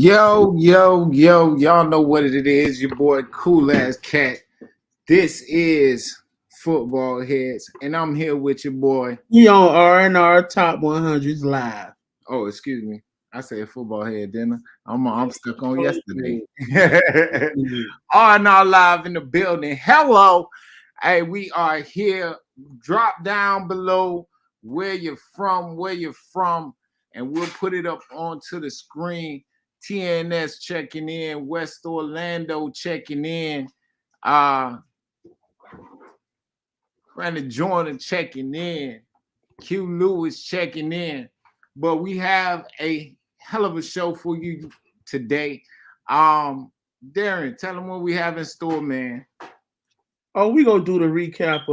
Yo, y'all know what it is. Your boy Cool Ass Cat. This is Football Heads, and I'm here with your boy. We on RNR Top 100s live. Oh, excuse me. I said Football Head, didn't I? I'm stuck on yesterday. RNRLIVE in the building. Hello. Hey, we are here. Drop down below where you're from, and we'll put it up onto the screen. TNS checking in, West Orlando checking in, Brandon Jordan checking in, Q Lewis checking in. But we have a hell of a show for you today. Darren, tell them what we have in store, man. Oh, we gonna do the recap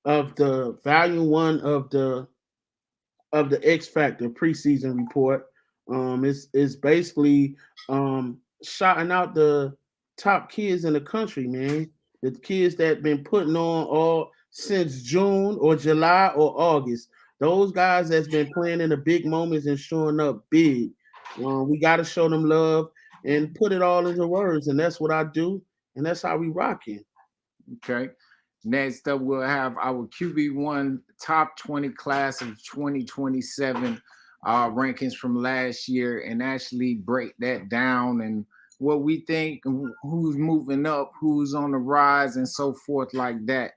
of the Vol.1 of the X Factor preseason report. It's basically shouting out the top kids in the country, man. The kids that been putting on all since June or July or August. Those guys that's been playing in the big moments and showing up big. We got to show them love and put it all into words, and that's what I do, and that's how we rocking. Okay. Next up, we'll have our QB1 top 20 class of 2027 rankings from last year and actually break that down and what we think, who's moving up, who's on the rise, and so forth like that.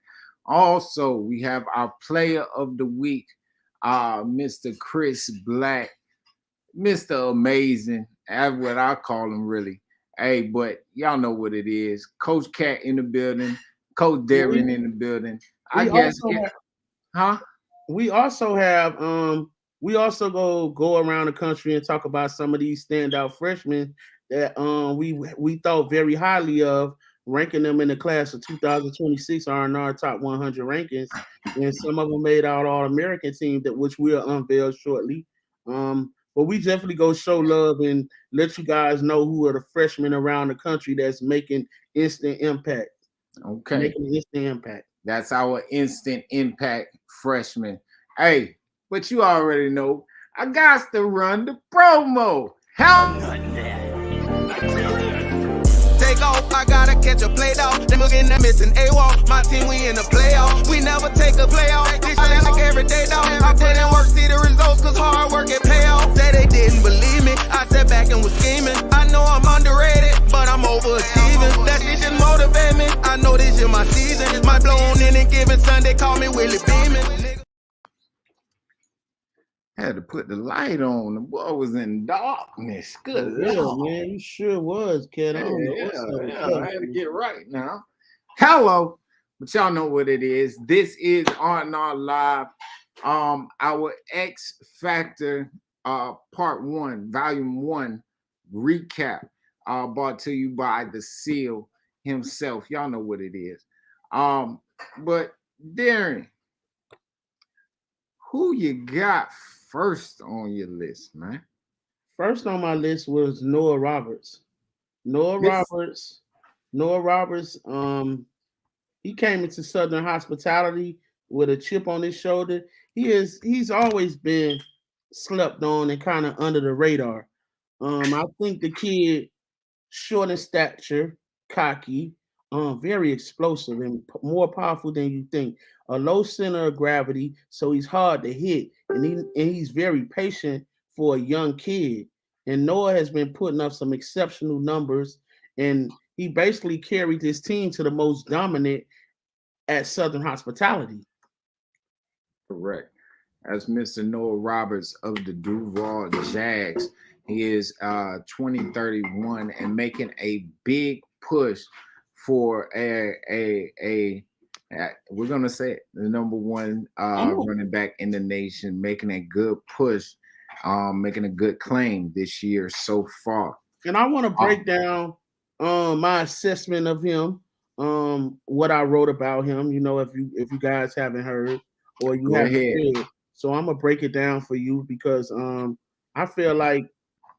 Also, we have our player of the week, Mr. Chris Black, Mr. Amazing. That's what I call him, really. Hey, but y'all know what it is. Coach Cat in the building. Coach Davion in the building. We also go around the country and talk about some of these standout freshmen that we thought very highly of, ranking them in the class of 2026 RNR Top 100 rankings, and some of them made out All-American team which we'll unveil shortly. But we definitely go show love and let you guys know who are the freshmen around the country that's making instant impact. Okay. Making an instant impact. That's our instant impact freshman. Hey, but you already know, I got to run the promo. Take off, I gotta catch a play off. Them looking at missing A-Wall. My team, we in the playoff. We never take a playoff. This shit like every day, dog. I put in work, see the results, cause hard work it pay off. Say they didn't believe me. I sat back and was scheming. I know I'm underrated, but I'm overachieving. That shit just motivate me. I know this is my season. My blow on any given Sunday, call me Willie Beeman. Had to put the light on. The boy was in darkness. Good Lord. Man, you sure was, kid. I had to get right now. Hello, but y'all know what it is. This is RNRLIVE. Our X Factor Part 1, Volume 1 recap, brought to you by the Seal himself. Y'all know what it is. But Darren, who you got first on your list, man? First on my list was Noah Roberts. Noah Roberts, he came into Southern hospitality with a chip on his shoulder. He's always been slept on and kind of under the radar. I think the kid, short in stature, cocky, very explosive and more powerful than you think. A low center of gravity, so he's hard to hit, and he's very patient for a young kid. And Noah has been putting up some exceptional numbers, and he basically carried his team to the most dominant at Southern hospitality. Correct. As Mr. Noah Roberts of the Duval Jags, he is 2031 and making a big push for we're gonna say it, the number one running back in the nation, making a good push, making a good claim this year so far. And I want to break down my assessment of him, what I wrote about him. You know, if you guys haven't heard or you haven't heard, so I'm gonna break it down for you because I feel like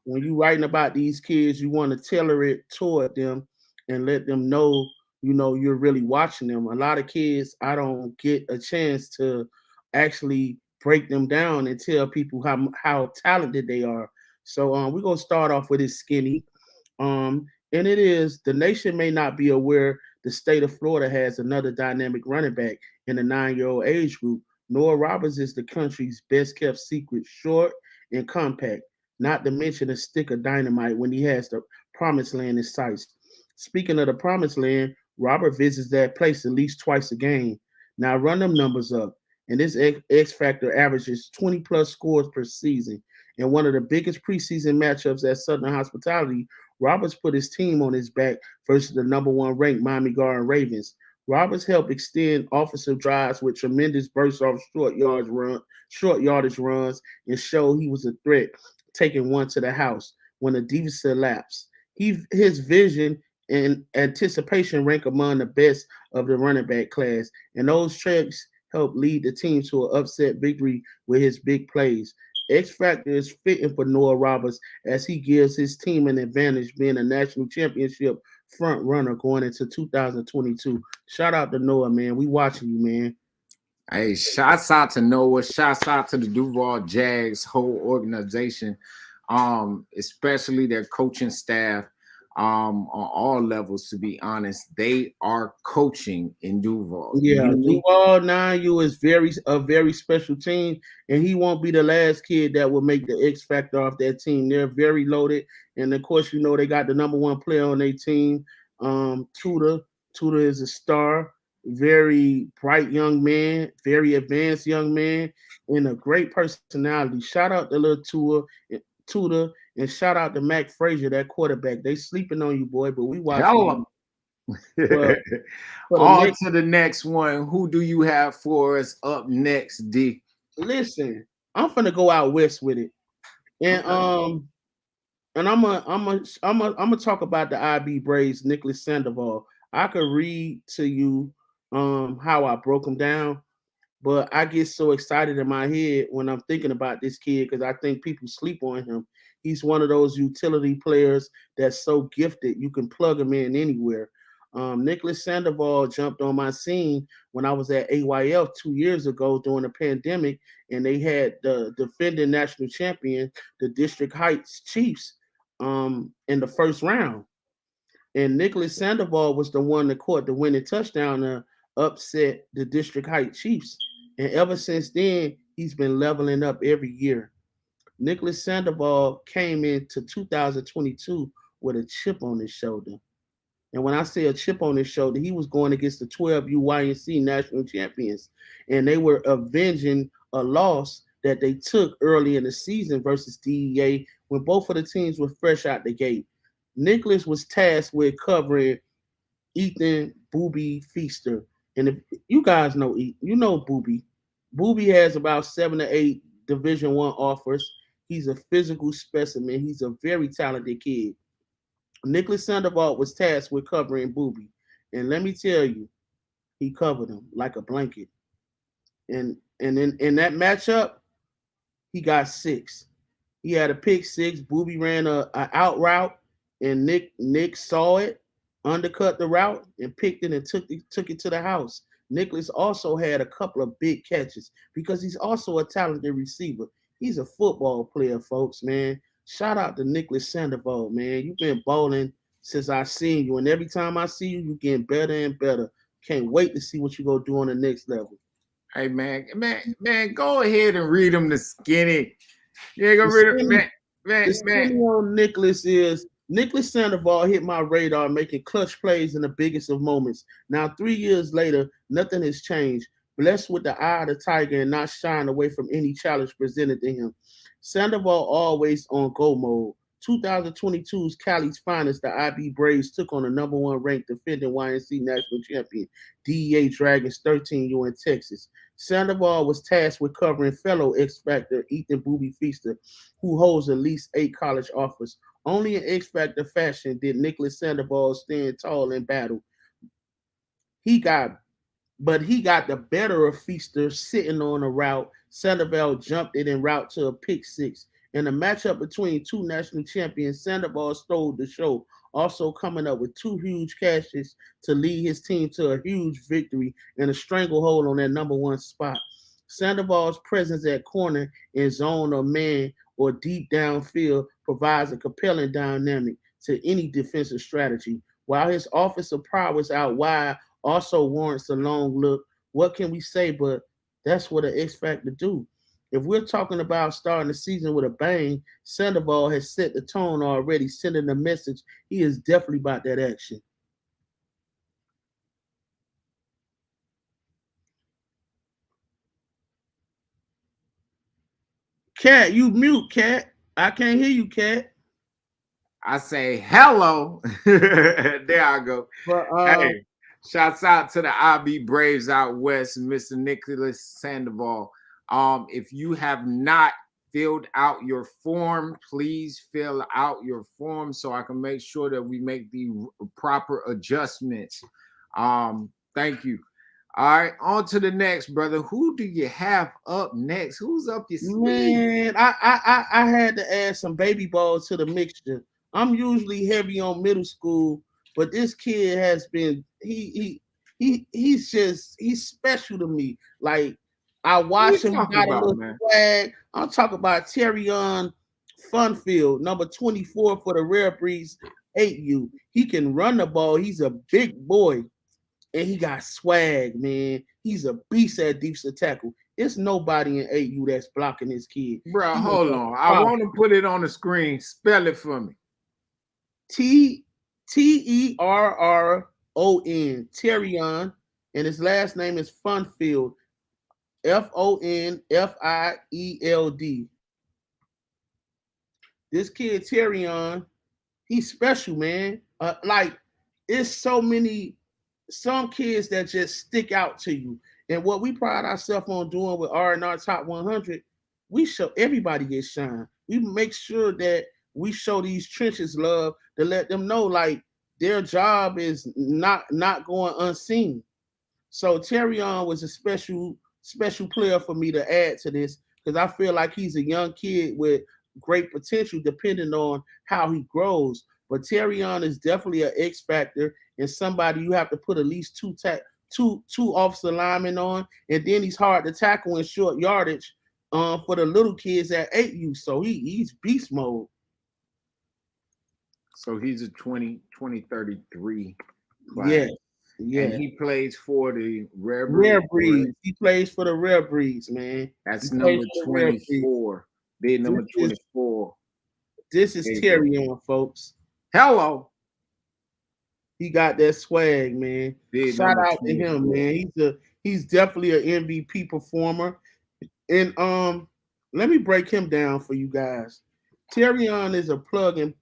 when you're writing about these kids, you want to tailor it toward them and let them know, you know, you're really watching them. A lot of kids, I don't get a chance to actually break them down and tell people how talented they are. So we're gonna start off with his skinny. And it is the nation may not be aware the state of Florida has another dynamic running back in the 9-year-old age group. Noah Roberts is the country's best kept secret, short and compact, not to mention a stick of dynamite when he has the promised land in sight. Speaking of the promised land, Robert visits that place at least twice a game. Now run them numbers up. And this X Factor averages 20 plus scores per season. In one of the biggest preseason matchups at Southern Hospitality, Roberts put his team on his back versus the number one ranked Miami Garden Ravens. Roberts helped extend offensive drives with tremendous bursts off short yardage runs, and showed he was a threat, taking one to the house when the defense elapsed. His vision and anticipation rank among the best of the running back class, and those traits helped lead the team to an upset victory with his big plays. X Factor is fitting for Noah Roberts as he gives his team an advantage being a national championship front runner going into 2022. Shout out to Noah, man. We watching you, man. Hey, shouts out to Noah. Shouts out to the Duval Jags whole organization, especially their coaching staff. On all levels, to be honest, they are coaching in Duval. Yeah, Duval 9U is a very special team, and he won't be the last kid that will make the X Factor off that team. They're very loaded, and of course, they got the number one player on their team, Tudor. Tudor is a star, very bright young man, very advanced young man, and a great personality. Shout out to little Tudor. And shout out to Mac Frazier, that quarterback. They sleeping on you, boy, but we watching. On to the next one. Who do you have for us up next, D? Listen, I'm finna go out west with it, and I'm gonna talk about the IB Braves, Nicholas Sandoval. I could read to you how I broke him down, but I get so excited in my head when I'm thinking about this kid because I think people sleep on him. He's one of those utility players that's so gifted you can plug him in anywhere. Nicholas Sandoval jumped on my scene when I was at AYF 2 years ago during the pandemic, and they had the defending national champion, the District Heights Chiefs, in the first round. And Nicholas Sandoval was the one that caught the winning touchdown to upset the District Heights Chiefs. And ever since then, he's been leveling up every year. Nicholas Sandoval came into 2022 with a chip on his shoulder. And when I say a chip on his shoulder, he was going against the 12U YNC national champions. And they were avenging a loss that they took early in the season versus DEA when both of the teams were fresh out the gate. Nicholas was tasked with covering Ethan Booby Feaster. And if you guys know, Booby. Booby has about 7 to 8 Division I offers. He's a physical specimen. He's a very talented kid. Nicholas Sandoval was tasked with covering Booby. And let me tell you, he covered him like a blanket. And in that matchup, he got 6. He had a pick 6. Booby ran a out route, and Nick saw it, undercut the route, and picked it and took it to the house. Nicholas also had a couple of big catches because he's also a talented receiver. He's a football player, folks, man. Shout out to Nicholas Sandoval, man. You've been balling since I seen you, and every time I see you, you're getting better and better. Can't wait to see what you go do on the next level. Hey, man, go ahead and read him the skinny. Yeah, go read him, man. The skinny on Nicholas Sandoval hit my radar, making clutch plays in the biggest of moments. Now, 3 years later, nothing has changed. Blessed with the eye of the tiger and not shying away from any challenge presented to him. Sandoval always on go mode. 2022's Cali's finest, the IB Braves took on the number 1 ranked defending YNC national champion, DEA Dragons 13U in Texas. Sandoval was tasked with covering fellow X Factor Ethan Booby Feaster, who holds at least 8 college offers. Only in X Factor fashion did Nicholas Sandoval stand tall in battle. He got the better of Feaster sitting on a route. Sandoval jumped it en route to a pick 6. In a matchup between 2 national champions, Sandoval stole the show, also coming up with 2 huge catches to lead his team to a huge victory and a stranglehold on that number 1 spot. Sandoval's presence at corner and zone of man or deep downfield provides a compelling dynamic to any defensive strategy. While his offensive prowess out wide also warrants a long look, what can we say? But that's what an X Factor do. If we're talking about starting the season with a bang, Sandoval has set the tone already, sending a message. He is definitely about that action. Cat, you mute, Cat. I can't hear you, Cat. I say hello. There I go. But Hey, shouts out to the IB Braves out west, Mr. Nicholas Sandoval. If you have not filled out your form, please fill out your form so I can make sure that we make the proper adjustments. Thank you. All right, on to the next, brother. Who do you have up next? Who's up your sleeve? man, I had to add some baby balls to the mixture. I'm usually heavy on middle school, but this kid has been he's special to me. Like I watch him got a little swag. I'm talking about Terion Funfield, number 24 for the Rare Breeds 8U. He can run the ball. He's a big boy. And he got swag, man. He's a beast at defensive tackle. It's nobody in 8U that's blocking this kid. Bro, hold on. I want to put it on the screen. Spell it for me. Terron, Terion, and his last name is Funfield, Fonfield. This kid Terion, he's special, man. Like it's some kids that just stick out to you. And what we pride ourselves on doing with R&R Top 100, we show everybody gets shine. We make sure that we show these trenches love to let them know like their job is not going unseen. So Terion was a special player for me to add to this because I feel like he's a young kid with great potential depending on how he grows. But Terion is definitely an X factor and somebody you have to put at least two offensive linemen on, and then he's hard to tackle in short yardage for the little kids at 8U. So he's beast mode. So he's a 2033. Yeah. And he plays for the Rare Breeds. He plays for the Rare Breeds, man. That's number 24. Big number 24. This is Terion, folks. Hello. He got that swag, man. Big Shout out to him, man. He's definitely an MVP performer. And let me break him down for you guys. Terion is a plug and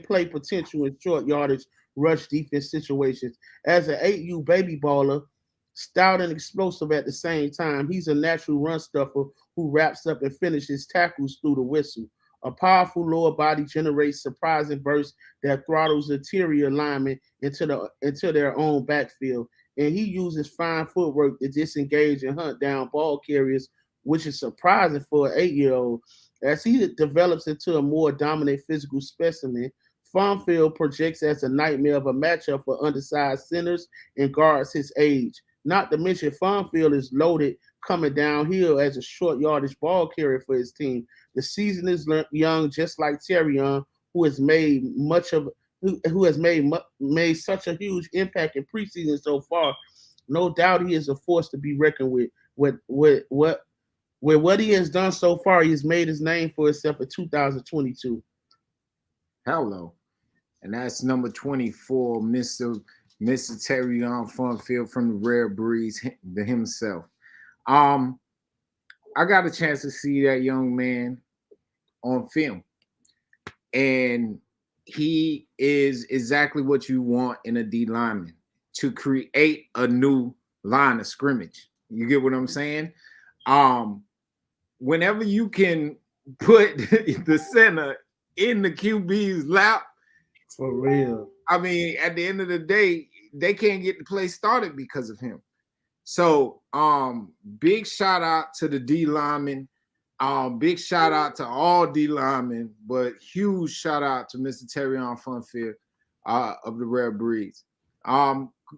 play potential in short yardage rush defense situations. As an 8U baby baller, stout and explosive at the same time, he's a natural run stuffer who wraps up and finishes tackles through the whistle. A powerful lower body generates surprising bursts that throttles interior linemen into their own backfield. And he uses fine footwork to disengage and hunt down ball carriers, which is surprising for an 8-year-old. As he develops into a more dominant physical specimen, Funfield projects as a nightmare of a matchup for undersized centers and guards his age. Not to mention, Funfield is loaded coming downhill as a short yardage ball carrier for his team. The season is young, just like Terion, who has made made such a huge impact in preseason so far. No doubt, he is a force to be reckoned with. With what he has done so far, he has made his name for himself in 2022. Hello, and that's number 24, Mr. Terion Funfield from the Rare Breeds himself. I got a chance to see that young man on film, and he is exactly what you want in a D lineman, to create a new line of scrimmage. You get what I'm saying? Whenever you can put the center in the QB's lap, for real. I mean, at the end of the day, they can't get the play started because of him. So, big shout out to the D linemen. Big shout out to all D linemen, but huge shout out to Mr. Terion Funfield of the Rare Breeds.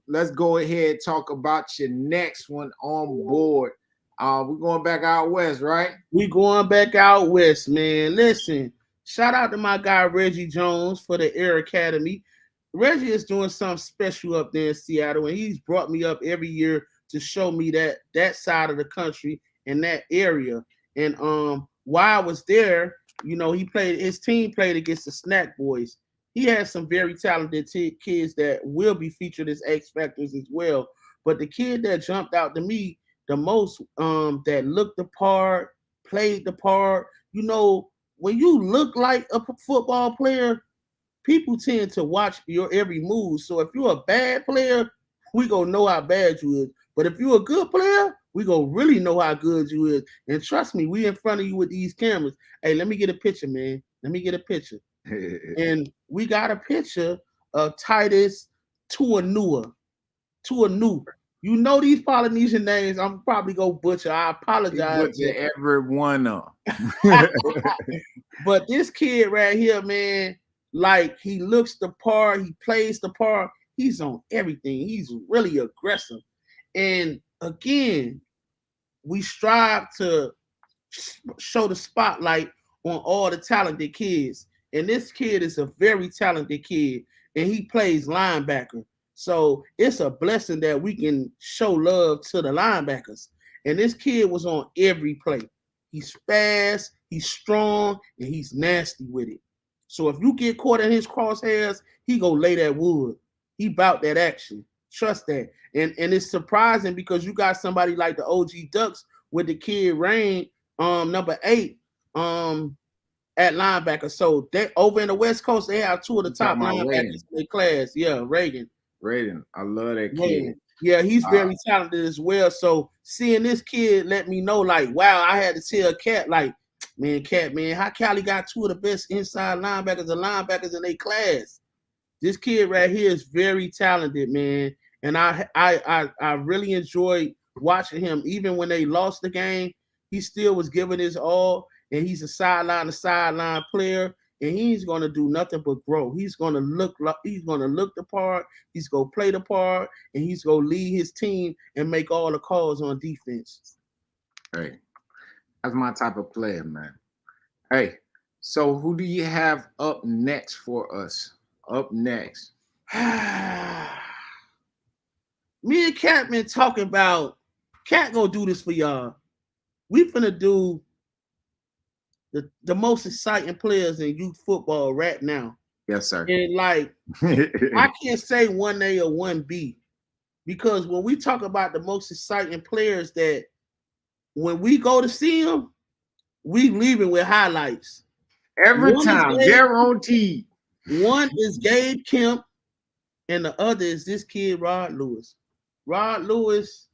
Let's go ahead and talk about your next one on board. We're going back out west, right? We going back out west, man. Listen, shout out to my guy Reggie Jones for the Air Academy. Reggie is doing something special up there in Seattle, and he's brought me up every year to show me that side of the country and that area. And while I was there, you know, his team played against the Snack Boys. He has some very talented kids that will be featured as X Factors as well. But the kid that jumped out to me the most, that looked the part, played the part, you know, when you look like a football player, people tend to watch your every move. So if you're a bad player, we gonna know how bad you is. But if you're a good player, we gonna really know how good you is. And trust me, we in front of you with these cameras. Hey, let me get a picture, man. Let me get a picture. And we got a picture of Titus Tuanura. You know these Polynesian names, I'm probably gonna butcher. I apologize. Butcher every one of them. But this kid right here, man, like he looks the part, he plays the part, he's on everything. He's really aggressive. And again, we strive to show the spotlight on all the talented kids. And this kid is a very talented kid, and he plays linebacker. So it's a blessing that we can show love to the linebackers. And this kid was on every play. He's fast, he's strong, and he's nasty with it. So if you get caught in his crosshairs, he gonna lay that wood. He bout that action. Trust that. And it's surprising because you got somebody like the OG Ducks with the kid Rain, number 8, at linebacker. So they over in the West Coast, they have 2 of the top linebackers in their class. Yeah, Reagan. I love that kid. Yeah, he's very talented as well. So seeing this kid let me know, like, wow, I had to tell Cat, like, Cat, how Cali got 2 of the best inside linebackers and linebackers in their class. This kid right here is very talented, man. And I really enjoyed watching him. Even when they lost the game, he still was giving his all. And he's a sideline player. And he's gonna do nothing but grow. He's gonna look the part. He's gonna play the part, and he's gonna lead his team and make all the calls on defense. Hey, that's my type of player, man. Hey, so who do you have up next for us? Up next, me and Cat been talking about. Cat gonna do this for y'all. We finna do the most exciting players in youth football right now. Yes, sir. And like, I can't say 1A or 1B, because when we talk about the most exciting players, that when we go to see them, we leaving with highlights. Every time, guaranteed. One is Gabe Kemp, and the other is this kid, Rod Lewis. Rod Lewis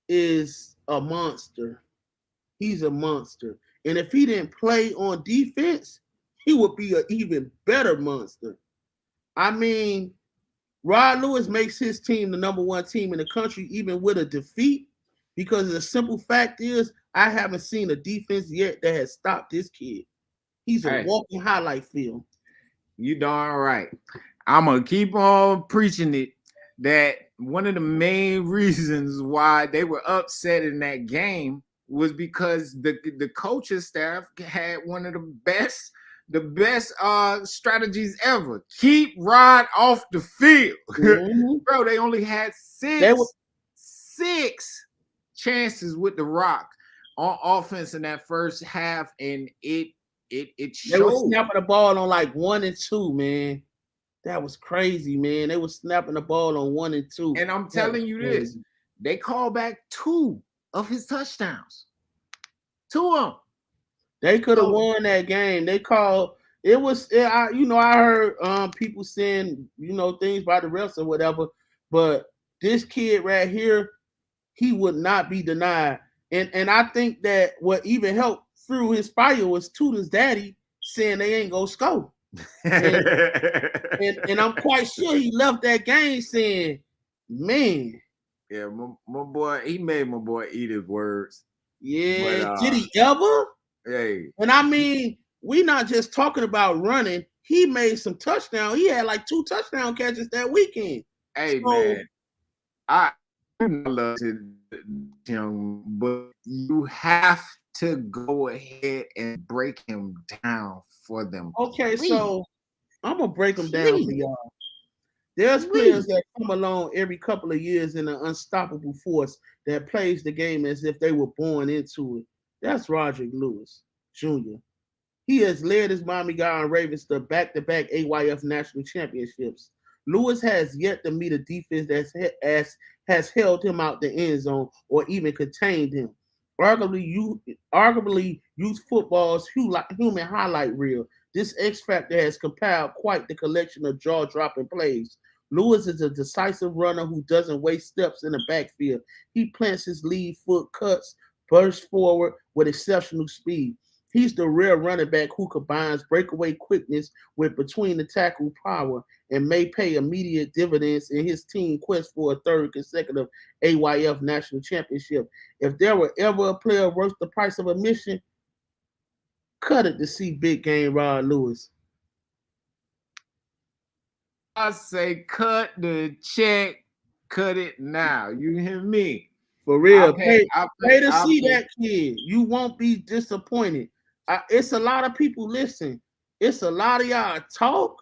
is a monster. He's a monster. And if he didn't play on defense, he would be an even better monster. I mean, Rod Lewis makes his team the number 1 team in the country, even with a defeat, because the simple fact is, I haven't seen a defense yet that has stopped this kid. He's a walking highlight film. You darn right. I'm going to keep on preaching it, that one of the main reasons why they were upset in that game was because the coaching staff had one of the best strategies ever. Keep Rod off the field. Mm-hmm. Bro, they only had 6 chances with the rock on offense in that first half, and it showed. They were snapping the ball on like 1 and 2, man. That was crazy, man. They were snapping the ball on 1 and 2. And I'm telling you this, they called back 2 of his touchdowns. 2 of them. They could have won that game. They called it was. I heard people saying things about the refs or whatever, but this kid right here, he would not be denied. And I think that what even helped through his fire was Tuta's daddy saying they ain't gonna score. And I'm quite sure he left that game saying, man. Yeah, my boy, he made my boy eat his words. Yeah, but, did he ever? Hey. And I mean, we not just talking about running. He made some touchdowns. He had like 2 touchdown catches that weekend. Hey, man, I love to but you have to go ahead and break him down for them. Okay, Please. so I'm gonna break them down for y'all. There's players that come along every couple of years in an unstoppable force that plays the game as if they were born into it. That's Roderick Lewis Jr. He has led his Miami Gardens Ravens to back-to-back AYF national championships. Lewis has yet to meet a defense that has held him out the end zone or even contained him. Arguably youth football's human highlight reel. This X Factor has compiled quite the collection of jaw-dropping plays. Lewis is a decisive runner who doesn't waste steps in the backfield. He plants his lead foot, cuts, bursts forward with exceptional speed. He's the rare running back who combines breakaway quickness with between the tackle power and may pay immediate dividends in his team quest for a third consecutive AYF national championship. If there were ever a player worth the price of admission, cut it to see big game Rod Lewis. I say cut the check, cut it now. You hear me? For real. Pay to I'll see pay. that kid. You won't be disappointed. It's a lot of people listen. It's a lot of y'all talk,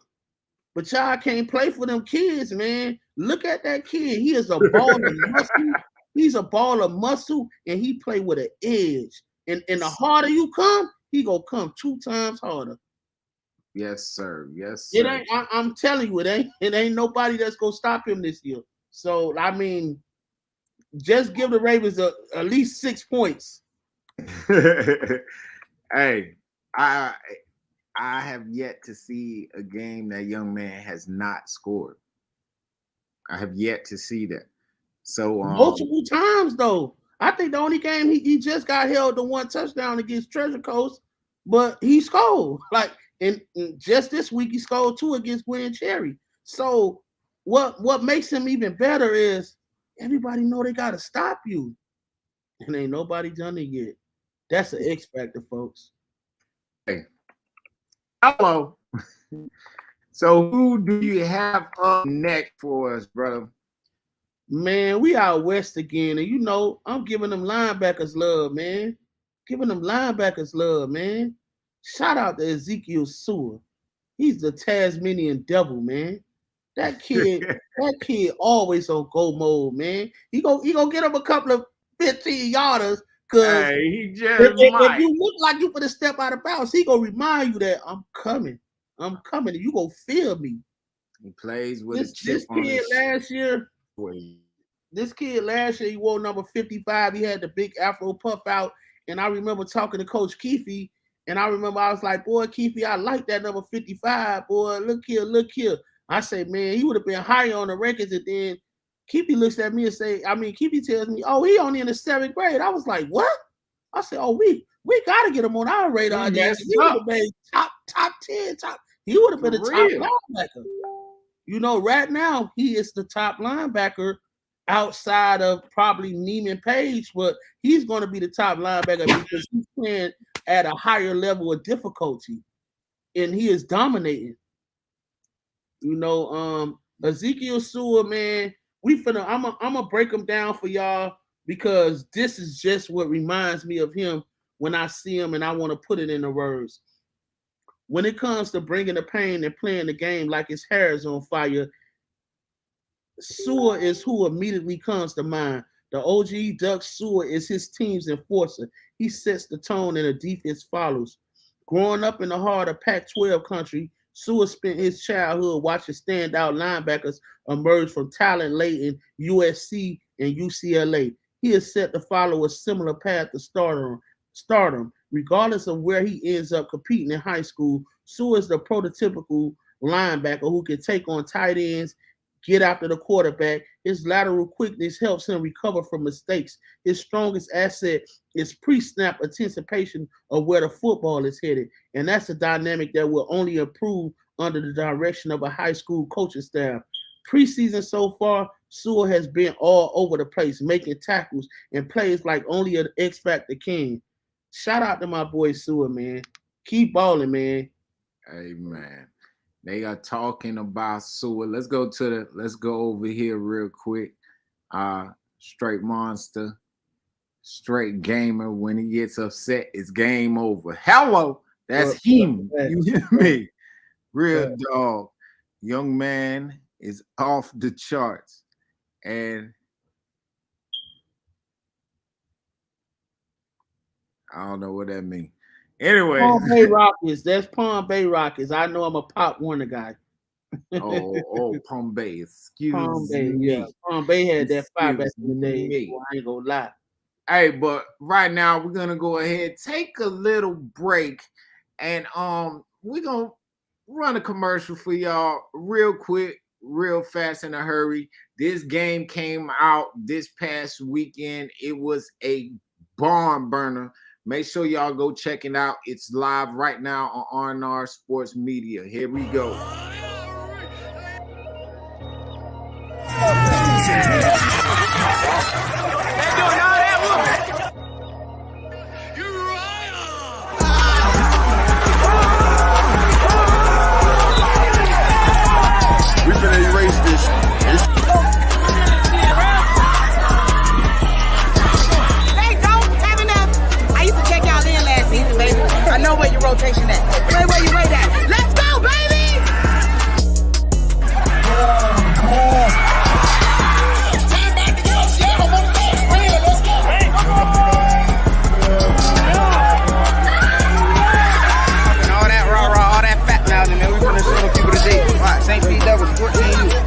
but y'all can't play for them kids, man. Look at that kid. He is a ball of muscle. He's a ball of muscle, and he play with an edge. And the harder you come, he gonna come 2 times harder. Yes, sir. Yes, sir. It ain't. I'm telling you, it ain't nobody that's gonna stop him this year. So I mean, just give the Ravens at least 6 points. Hey, I have yet to see a game that young man has not scored. I have yet to see that. So multiple times though. I think the only game he just got held to 1 touchdown against Treasure Coast, but he scored. Like and just this week he scored 2 against Gwen Cherry. So what makes him even better is everybody know they gotta stop you, and ain't nobody done it yet. That's an X factor, folks. Hey, hello. So who do you have up next for us, brother? Man, we out west again, and you know I'm giving them linebackers love, man. Giving them linebackers love, man. Shout out to Ezekiel Sewell. He's the Tasmanian devil, man. That kid always on go mode, man. He go get him a couple of 15-yarders. Cause he just if you look like you for to step out of bounds, he gonna remind you that I'm coming, and you gonna feel me. He plays with this kid last year. This kid last year, he wore number 55. He had the big Afro puff out, and I remember talking to Coach Keefe, and I remember I was like, "Boy, Keefe, I like that number 55. Boy, look here." I say, "Man, he would have been higher on the records." And then Keefe looks at me and Keefe tells me, "Oh, he only in the 7th grade." I was like, "What?" I said, "Oh, we gotta get him on our radar." He would have been top 10, He would have been a top linebacker. You know, right now he is the top linebacker outside of probably Neiman Page, but he's going to be the top linebacker because he's playing at a higher level of difficulty, and he is dominating. You know, Ezekiel Sewell, man, I'm gonna break him down for y'all because this is just what reminds me of him when I see him, and I want to put it in the words. When it comes to bringing the pain and playing the game like his hair is on fire, Sewell is who immediately comes to mind. The OG Duck Sewell is his team's enforcer. He sets the tone and the defense follows. Growing up in the heart of Pac-12 country, Sewell spent his childhood watching standout linebackers emerge from talent late in USC and UCLA. He is set to follow a similar path to stardom. Regardless of where he ends up competing in high school, Sewell is the prototypical linebacker who can take on tight ends, get after the quarterback. His lateral quickness helps him recover from mistakes. His strongest asset is pre-snap anticipation of where the football is headed, and that's a dynamic that will only improve under the direction of a high school coaching staff. Preseason so far, Sewell has been all over the place, making tackles and plays like only an X Factor can. Shout out to my boy Sewell, man. Keep balling, man. Hey, man. They are talking about Sewell. Let's go over here real quick. straight monster, straight gamer. When he gets upset, it's game over. Hello, that's him. You hear me? Real dog. Young man is off the charts. And I don't know what that means. Anyway. Palm Bay Rockets. That's Palm Bay Rockets. I know I'm a Pop Warner guy. Palm Bay. Excuse me. Yeah. Palm Bay had that 5 back in the day. I ain't gonna lie. Hey, but right now we're gonna go ahead, take a little break, and we're gonna run a commercial for y'all real quick, real fast, in a hurry. This game came out this past weekend. It was a barn burner. Make sure y'all go check it out. It's live right now on RNR Sports Media. Here we go. We finna erase this. I know where your rotation at. Where you right at. Let's go, baby! Time back to go. Let's go. And all that rah-rah, all that fat mouthing, man. We're gonna show the people today. All right, St. Pete Devils, 14U.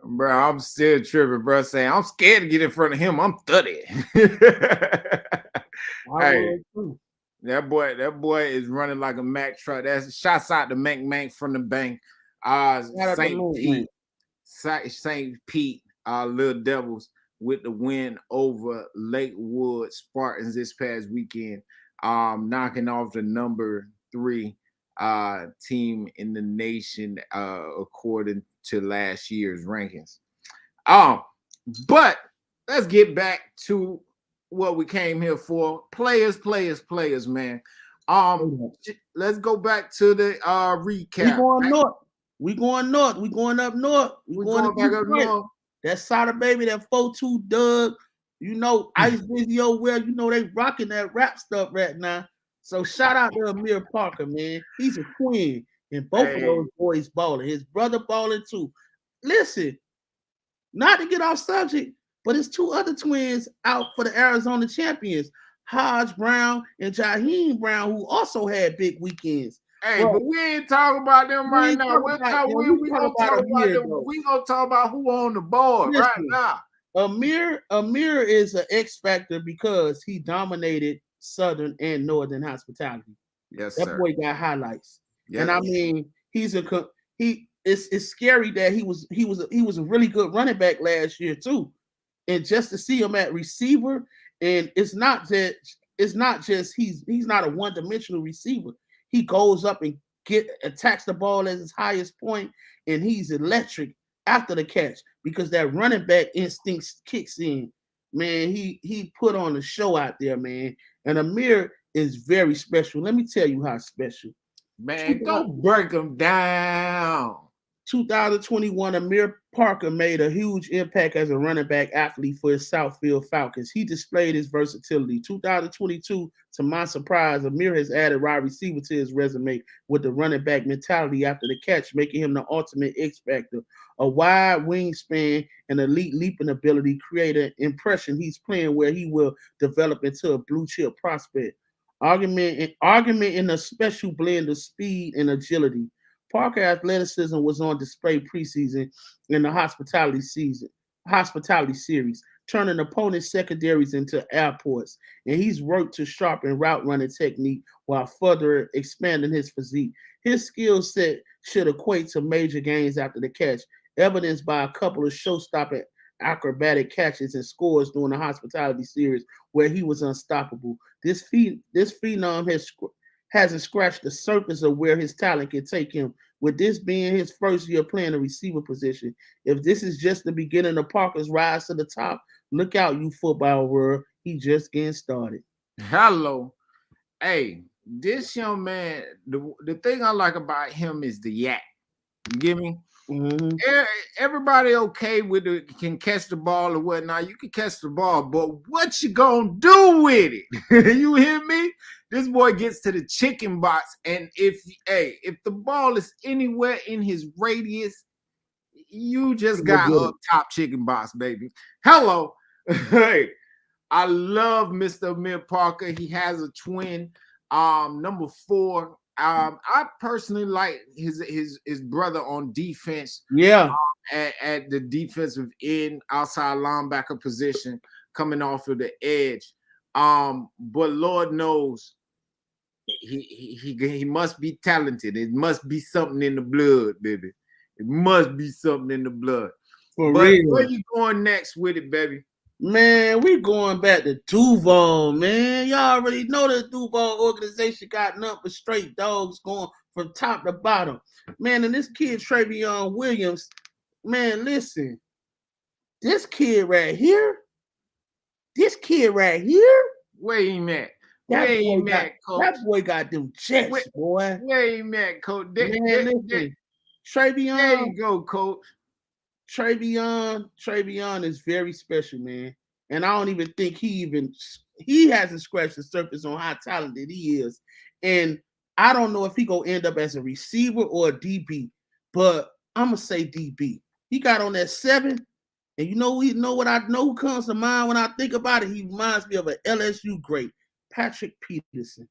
Bro, I'm still tripping, bro. Saying I'm scared to get in front of him. I'm 30. Hey, that boy is running like a Mack truck. That's shots out to Mank from the bank. St. Pete, Little Devils with the win over Lakewood Spartans this past weekend, knocking off the number 3 team in the nation according to last year's rankings. But let's get back to what we came here for. Players, man. Let's go back to the recap. We going north. We going up north. We going back up north. That Sadler baby, that 4-2 Doug. You know, Ice Video well, you know they rocking that rap stuff right now. So shout out to Amir Parker, man. He's a queen. And both of those boys balling. His brother balling too. Listen, not to get off subject, but it's 2 other twins out for the Arizona champions, Hodge Brown and Jaheim Brown, who also had big weekends. Hey, bro, but we ain't talking about them right now. We gonna talk about who on the board right now. Amir is an X factor because he dominated Southern and Northern hospitality. Yes, that sir. Boy got highlights. Yes. And I mean, it's scary that he was a really good running back last year too. And just to see him at receiver, and it's not just he's not a one-dimensional receiver. He goes up and attacks the ball at his highest point, and he's electric after the catch because that running back instinct kicks in. Man, he put on a show out there, man. And Amir is very special. Let me tell you how special. Man, don't break him down. 2021, Amir Parker made a huge impact as a running back athlete for his Southfield Falcons. He displayed his versatility. 2022, to my surprise, Amir has added wide receiver to his resume with the running back mentality after the catch, making him the ultimate X factor. A wide wingspan and elite leaping ability create an impression he's playing where he will develop into a blue chip prospect. Argument in a special blend of speed and agility. Parker athleticism was on display preseason in the hospitality series, turning opponents' secondaries into airports, and he's worked to sharpen route running technique while further expanding his physique. His skill set should equate to major gains after the catch, evidenced by a couple of show-stopping acrobatic catches and scores during the hospitality series where he was unstoppable. This phenom hasn't scratched the surface of where his talent can take him with this being his first year playing the receiver position. If this is just the beginning of Parker's rise to the top, look out, you football world. He just getting started. Hello. Hey, this young man, the thing I like about him is the yak. You get me? Mm-hmm. Everybody okay with it, can catch the ball or whatnot. You can catch the ball, but what you gonna do with it? You hear me? This boy gets to the chicken box, and if the ball is anywhere in his radius, you just got up top chicken box, baby. Hello. Hey, I love Mr. Amir Parker. He has a twin. Number 4. I personally like his brother on defense. Yeah, at the defensive end, outside linebacker position, coming off of the edge. But Lord knows he must be talented. It must be something in the blood, baby. It must be something in the blood. for But real. where you going next with it, baby? Man, we going back to Duval, man. Y'all already know the Duval organization got nothing but straight dogs going from top to bottom. Man, and this kid, Trayvion Williams, man, listen. This kid right here, Where he at? that boy got them checks, boy. Where he at, coach? Man, listen. Trayvion, there you go, coach. Trayvion is very special, man. And I don't even think he hasn't scratched the surface on how talented he is. And I don't know if he gonna end up as a receiver or a DB, but I'm gonna say DB. He got on that 7, and you know what I know who comes to mind when I think about it. He reminds me of an LSU great, Patrick Peterson.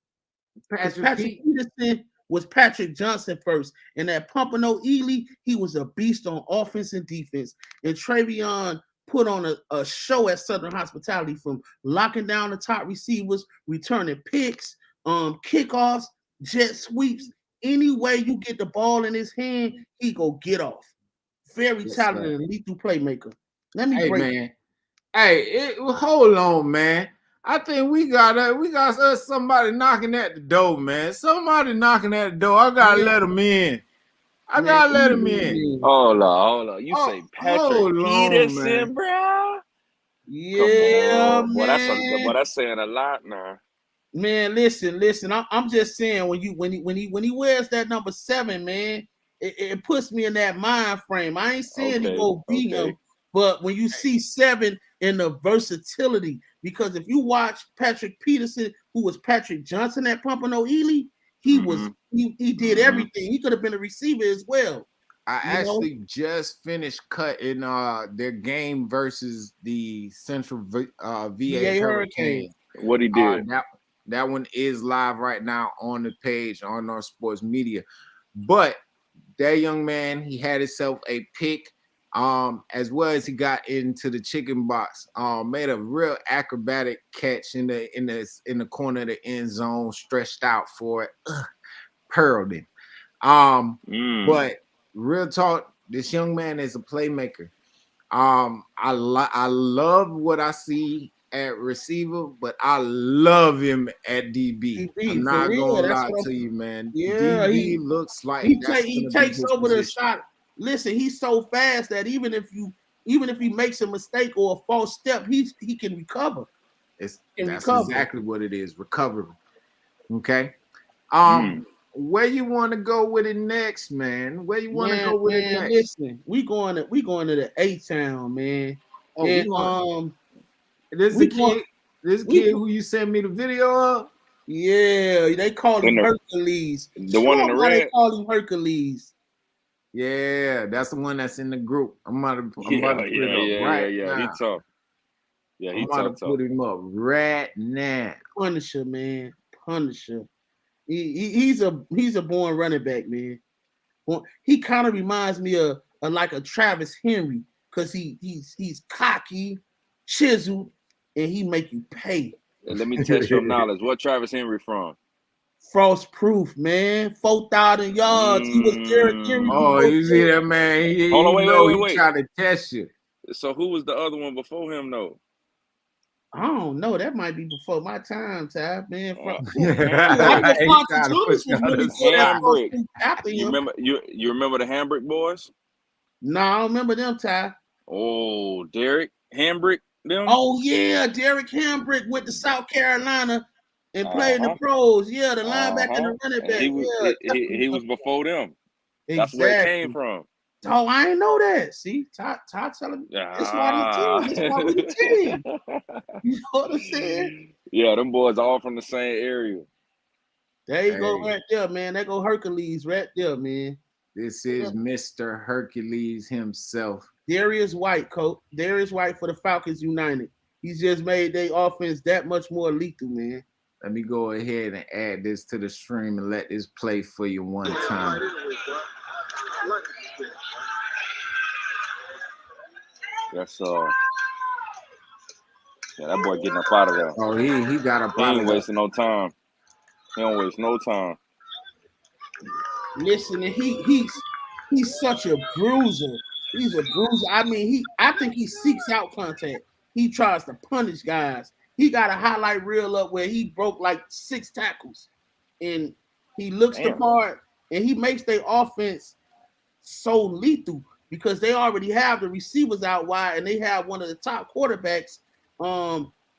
Patrick Peterson was Patrick Johnson first. And at Pompano Ely, he was a beast on offense and defense. And Trayvion put on a show at Southern Hospitality, from locking down the top receivers, returning picks, kickoffs, jet sweeps. Any way you get the ball in his hand, he go get off. Very talented and lethal playmaker. Let me break. Man. Hey, hold on, man. I think we got somebody knocking at the door, man. Somebody knocking at the door. I gotta let him in. I gotta let him in. Hold on. You say Patrick Peterson, bro? Yeah, man. Boy, that's saying a lot now. Man, listen. I'm just saying, when he wears that number 7, man, it puts me in that mind frame. I ain't saying he go beat him, but when you see 7 in the versatility, because if you watch Patrick Peterson, who was Patrick Johnson at Pompano Ely, he did everything. He could have been a receiver as well. I actually just finished cutting their game versus the Central VA Hurricane. What he did? That one is live right now on the page on our sports media. But that young man, he had himself a pick, as well as he got into the chicken box. Made a real acrobatic catch in the corner of the end zone, stretched out for it, pearled it. But real talk, this young man is a playmaker. I love what I see at receiver, but I love him at DB. I'm not gonna lie to you, man. Yeah, DB looks like he takes over the shot. Listen, he's so fast that even if he makes a mistake or a false step, he can recover. That's exactly what it is, recovery. Okay. Where you want to go with it next, man? Where you want to go with it next? Listen, we going to the A-Town, man. This kid who you sent me the video of? Yeah, they call him Hercules. The one in the red. They call him Hercules. Yeah, that's the one that's in the group. I'm about to put him up right now. He's tough. Yeah, he's about to put him up right now. Punisher, man. Punisher. He's a born running back, man. He kind of reminds me of like a Travis Henry, because he's cocky, chiseled, and he make you pay. And let me test your knowledge. What Travis Henry from? Frost proof, man. 4,000 yards. He was Derrick Henry. Oh, you see that, man? He wait. trying to test you. So who was the other one before him, though? I don't know. That might be before my time, Ty, man. I Hey, think Martin gotta Tunis put was y'all really to good side. Hambrick. after You him. remember you remember the Hambrick boys? No, I don't remember them, Ty. Oh, Derek Hambrick, them. Oh yeah, Derek Hambrick went to South Carolina and played in the pros. Yeah, the linebacker and the running And back. he was before them. That's where it came Exactly. from. Oh, I didn't know that. See, Todd telling me that's why the team. That's why we the team. You know what I'm saying? Yeah, them boys all from the same area. There you go, right there, man. There go Hercules right there, man. This is Mr. Hercules himself. Darius White, coach. Darius White for the Falcons United. He's just made their offense that much more lethal, man. Let me go ahead and add this to the stream and let this play for you one time. That's yeah, that boy getting up out of there. Oh, he got up He out ain't of there. wasting no time. He don't waste no time. Listen, and he's such a bruiser. He's a bruiser. I mean, I think he seeks out contact. He tries to punish guys. He got a highlight reel up where he broke like 6 tackles, and he looks the part, and he makes their offense so lethal because they already have the receivers out wide, and they have one of the top quarterbacks.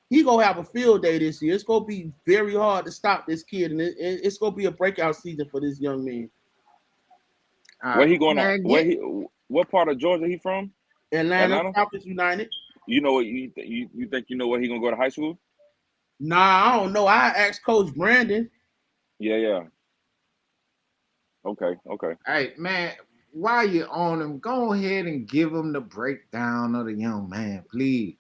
He gonna have a field day this year. It's gonna be very hard to stop this kid, and it's gonna be a breakout season for this young man. Where he going? What part of Georgia he from? Atlanta? Falcons United. You know what you think you know where he gonna go to high school? Nah, I don't know. I asked Coach Brandon. Yeah. Okay. Hey, man, while you're on him, go ahead and give him the breakdown of the young man, please.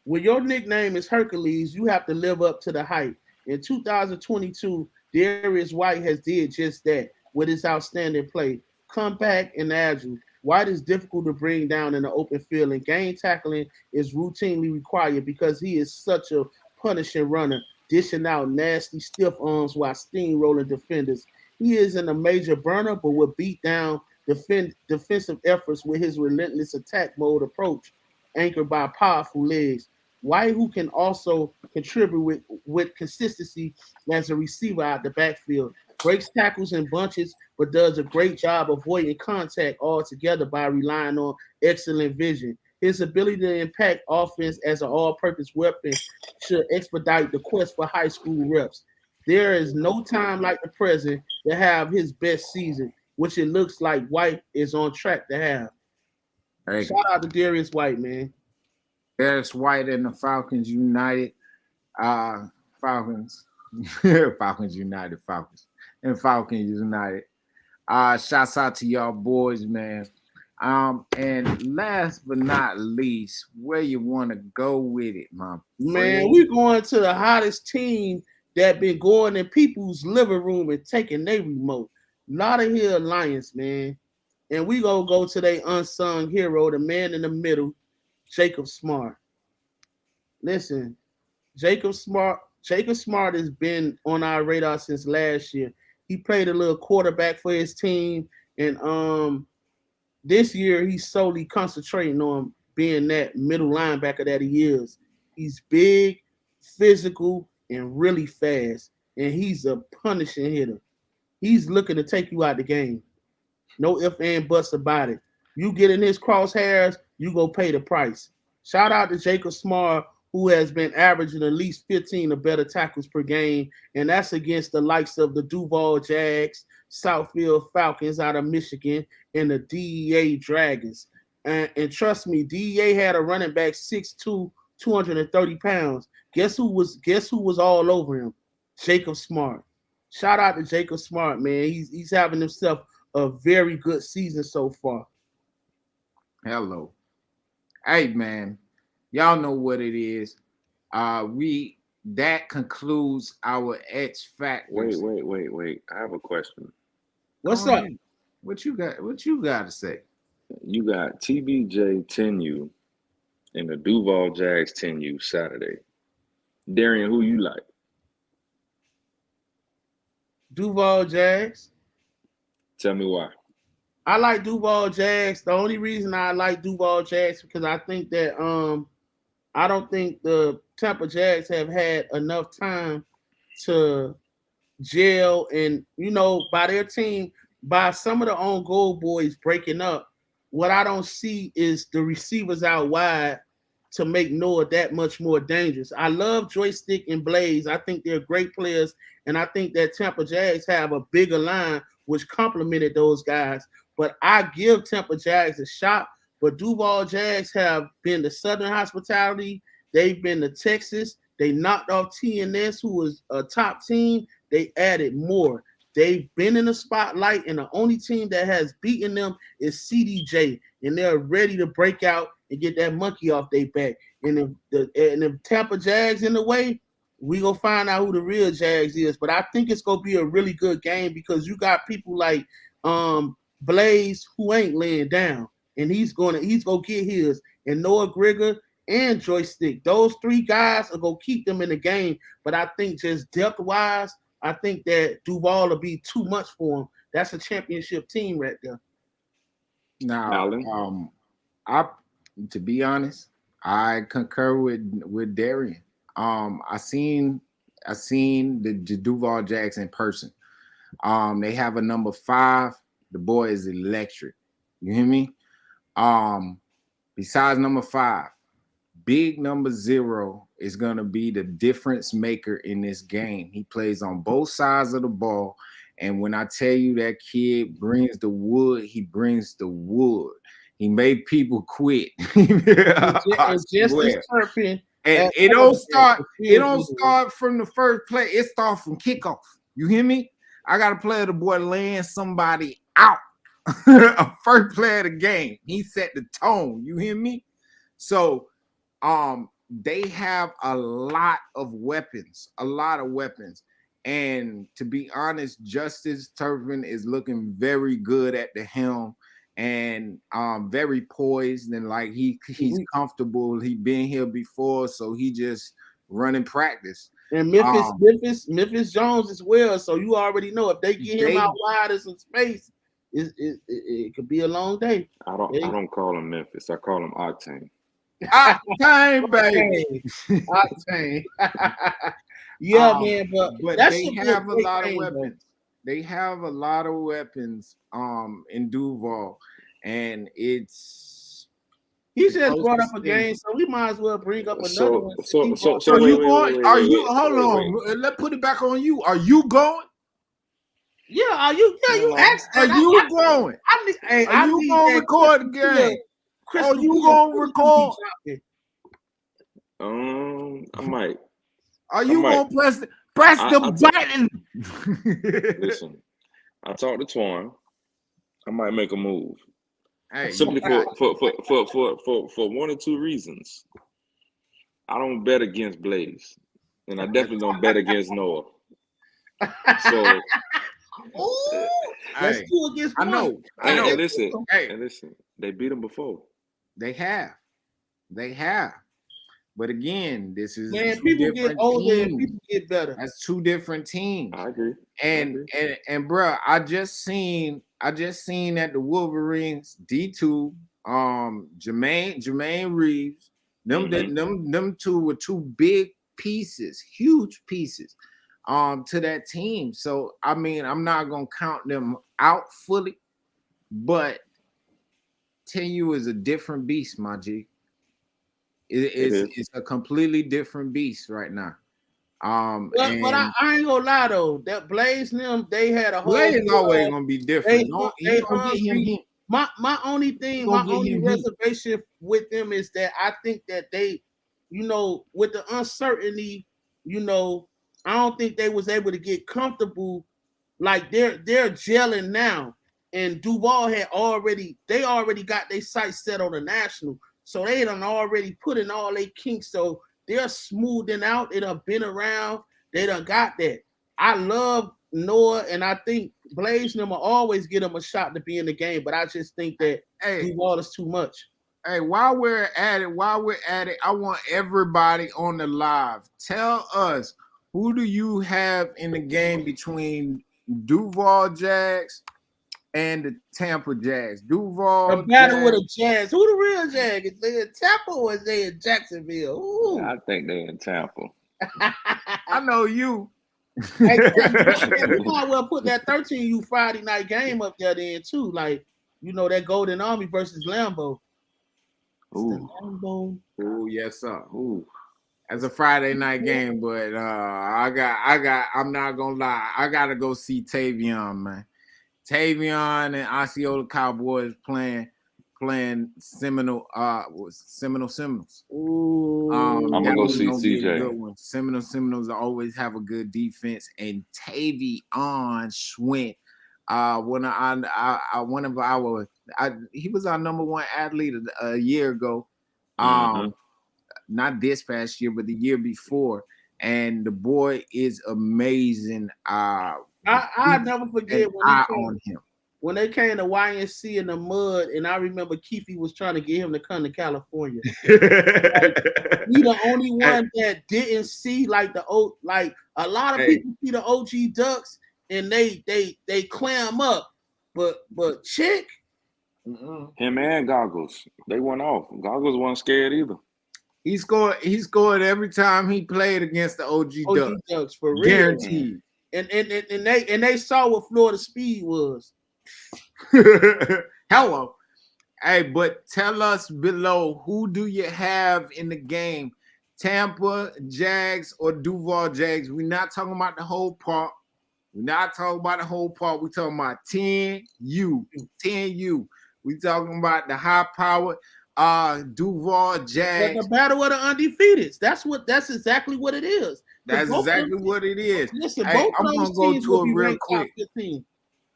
When your nickname is Hercules, you have to live up to the hype. In 2022, Darius White has did just that with his outstanding play. Compact and agile. White is difficult to bring down in the open field, and game tackling is routinely required because he is such a punishing runner, dishing out nasty stiff arms while steamrolling defenders. He isn't a major burner, but will beat down defensive efforts with his relentless attack mode approach, anchored by powerful legs. White, who can also contribute with consistency as a receiver out the backfield, breaks tackles in bunches, but does a great job avoiding contact altogether by relying on excellent vision. His ability to impact offense as an all-purpose weapon should expedite the quest for high school reps. There is no time like the present to have his best season, which it looks like White is on track to have. Hey. Shout out to Darius White, man. Darius White and the Falcons United. Falcons United. Shouts out to y'all boys, man. And last but not least, where you want to go with it, man? We going to the hottest team that been going in people's living room and taking their remote. Notting Hill Lions, man. And we gonna go to their unsung hero, the man in the middle, Jacob Smart. Listen, Jacob Smart has been on our radar since last year. He played a little quarterback for his team, and this year he's solely concentrating on being that middle linebacker that he is. He's big, physical, and really fast, and he's a punishing hitter. He's looking to take you out the game. No ifs and buts about it. You get in his crosshairs, you go pay the price. Shout out to Jacob Smart, who has been averaging at least 15 or better tackles per game, and that's against the likes of the Duval Jags, Southfield Falcons out of Michigan, and the DEA Dragons. And trust me, DEA had a running back 6'2", 230 pounds. Guess who was all over him? Jacob Smart. Shout out to Jacob Smart, man. He's having himself a very good season so far. Hello. Hey, man. Y'all know what it is. That concludes our X Factors. Wait. I have a question. What's up? What you got to say? You got TBJ 10U and the Duval Jags 10U Saturday. Darian, who you like? Duval Jags. Tell me why. I like Duval Jags. The only reason I like Duval Jags because I think that I don't think the Tampa Jags have had enough time to gel, and by their team, by some of the on goal boys breaking up. What I don't see is the receivers out wide to make Noah that much more dangerous. I love Joystick and Blaze. I think they're great players, and I think that Tampa Jags have a bigger line which complemented those guys. But I give Tampa Jags a shot. But Duval Jags have been to Southern Hospitality. They've been to Texas. They knocked off TNS, who was a top team. They added more. They've been in the spotlight, and the only team that has beaten them is CDJ, and they're ready to break out and get that monkey off their back. And if Tampa Jags in the way, we gonna find out who the real Jags is. But I think it's gonna be a really good game because you got people like Blaze who ain't laying down, and he's gonna get his, and Noah Grigger and Joystick. Those three guys are gonna keep them in the game. But I think just depth wise, I think that Duval will be too much for him. That's a championship team right there. Now, to be honest, I concur with Darian. I seen the Duval Jags in person. They have a number 5. The boy is electric. You hear me? Besides number 5, big number 0 is gonna be the difference maker in this game. He plays on both sides of the ball, and when I tell you that kid brings the wood, he brings the wood. He made people quit. And it don't start from the first play. It starts from kickoff. You hear me? I got a player, the boy laying somebody out. A first play of the game. He set the tone. You hear me? So they have a lot of weapons. And to be honest, Justice Turpin is looking very good at the helm and very poised, and like he's comfortable. He been here before, so he just running practice. And Memphis Jones as well. So you already know if they get him out wide in some space, it could be a long day. I don't call him Memphis. I call him Octane. Octane, baby. Octane. Yeah, man, but they have a lot of weapons. They have a lot of weapons in Duval, and he just brought up a game, so we might as well bring up another one. So are you going? Are you? Hold on. Let's put it back on you. Are you going? Yeah. Are you? Yeah. You asked. Are you going? Are you going to record the game? Are you going to record? I might. Are you going to press the button? Listen, I talked to Twan. I might make a move. Hey, simply for one or two reasons. I don't bet against Blaze, and I definitely don't bet against Noah. So that's 2 against 1. I know. And listen, they beat them before. They have. But again, this is people get older and people get better. That's 2 different teams. I agree. And bro, I just seen at the Wolverines D2, Jermaine Reeves. Them 2 were 2 big pieces, huge pieces, to that team. So I mean, I'm not gonna count them out fully, but TU is a different beast, my G. It's a completely different beast right now. But I ain't gonna lie though, that Blaze and them, they had a whole. Blaze always gonna be different. My only reservation with them is that I think that they, with the uncertainty, I don't think they was able to get comfortable. Like they're gelling now, and Duval already got their sights set on the national. So they done already put in all their kinks. So they're smoothing out. They done been around. They done got that. I love Noah, and I think Blaze and them will always get them a shot to be in the game. But I just think that Duval is too much. Hey, while we're at it, I want everybody on the live. Tell us, who do you have in the game between Duval Jags and the Tampa Jags. Duval. The battle with the Jags. Who the real Jag? Is they in Tampa or is they in Jacksonville? Ooh. I think they're in Tampa. I know you. Hey, we might well put that 13U Friday night game up there then too. Like, you know, that Golden Army versus Lambeau. Ooh. Lambeau. Oh, yes, sir. Ooh. That's a Friday night game, but I'm not gonna lie. I gotta go see Tavion, man. Tavion and Osceola Cowboys playing Seminoles. Ooh. I'm gonna go see CJ. Seminoles always have a good defense, and Tavion Schwint. He was our number one athlete a year ago. Not this past year, but the year before. And the boy is amazing. I'll never forget when they came to YNC in the mud, and I remember Keefe was trying to get him to come to California. Like, he the only one that didn't see a lot of people see the OG Ducks and they clam up, but Chick, him and Goggles, they went off. Goggles wasn't scared either. He scored every time he played against the OG Ducks for real. Guaranteed. And they saw what Florida Speed was. Hello. Hey, but tell us below, who do you have in the game? Tampa Jags or Duval Jags? We're not talking about the whole part. We're talking about 10U. 10U. We're talking about the high power Duval Jags. But the battle of the undefeateds. That's exactly what it is. That's exactly what it is. Listen, hey, I'm gonna go to it real quick. 15.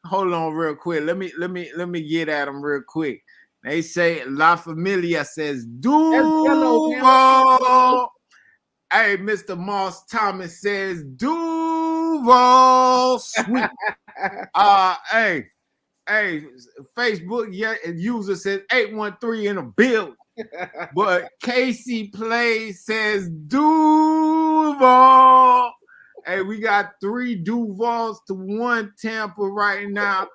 Hold on, real quick. Let me get at them real quick. They say La Familia says Duval. Hey, Mr. Moss Thomas says Duval. Sweet. Hey, Facebook user says 813 in a build. But Casey Plays says Duval. Hey, we got 3 Duvals to 1 Tampa right now.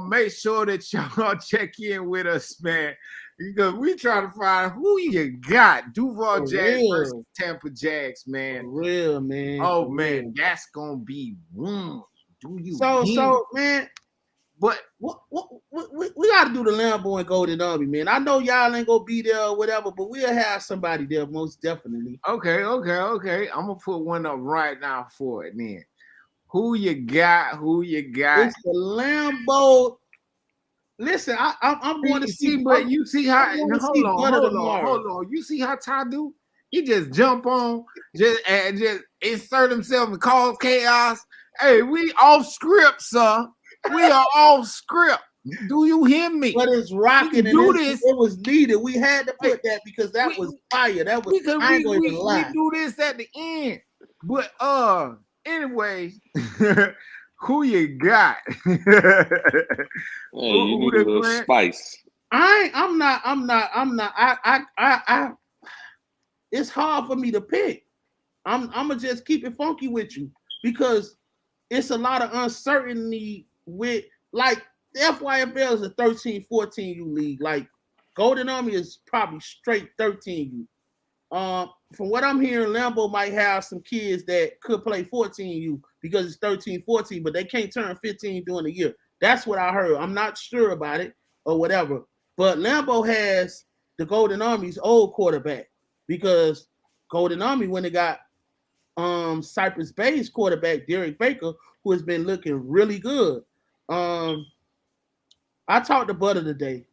Make sure that y'all check in with us, man, because we try to find who you got. Duval Jags versus Tampa Jags, man. For real, man. Oh, man, that's gonna be one. So, man. But we got to do the Lambeau and Golden Army, man. I know y'all ain't gonna be there or whatever, but we'll have somebody there most definitely. Okay. I'm gonna put one up right now for it, man. Who you got? It's the Lambeau. Listen, I'm going to see, but you see how? Hold on. You see how Ty do? He just jump on, just insert himself and cause chaos. Hey, we off script, sir. We are off script. Do you hear me? But it's rocking. Do this. It was needed. We had to put that because that was fire. That was. I ain't going to lie. We do this at the end. But anyway, who you got? You need a little spice. I'm not. I it's hard for me to pick. I'm gonna just keep it funky with you because it's a lot of uncertainty with, like, the FYFL is a 13-14U league. Like, Golden Army is probably straight 13U. From what I'm hearing, Lambeau might have some kids that could play 14U because it's 13-14, but they can't turn 15 during the year. That's what I heard. I'm not sure about it or whatever. But Lambeau has the Golden Army's old quarterback because Golden Army, when they got Cypress Bay's quarterback, Derek Baker, who has been looking really good. I talked to Butter today.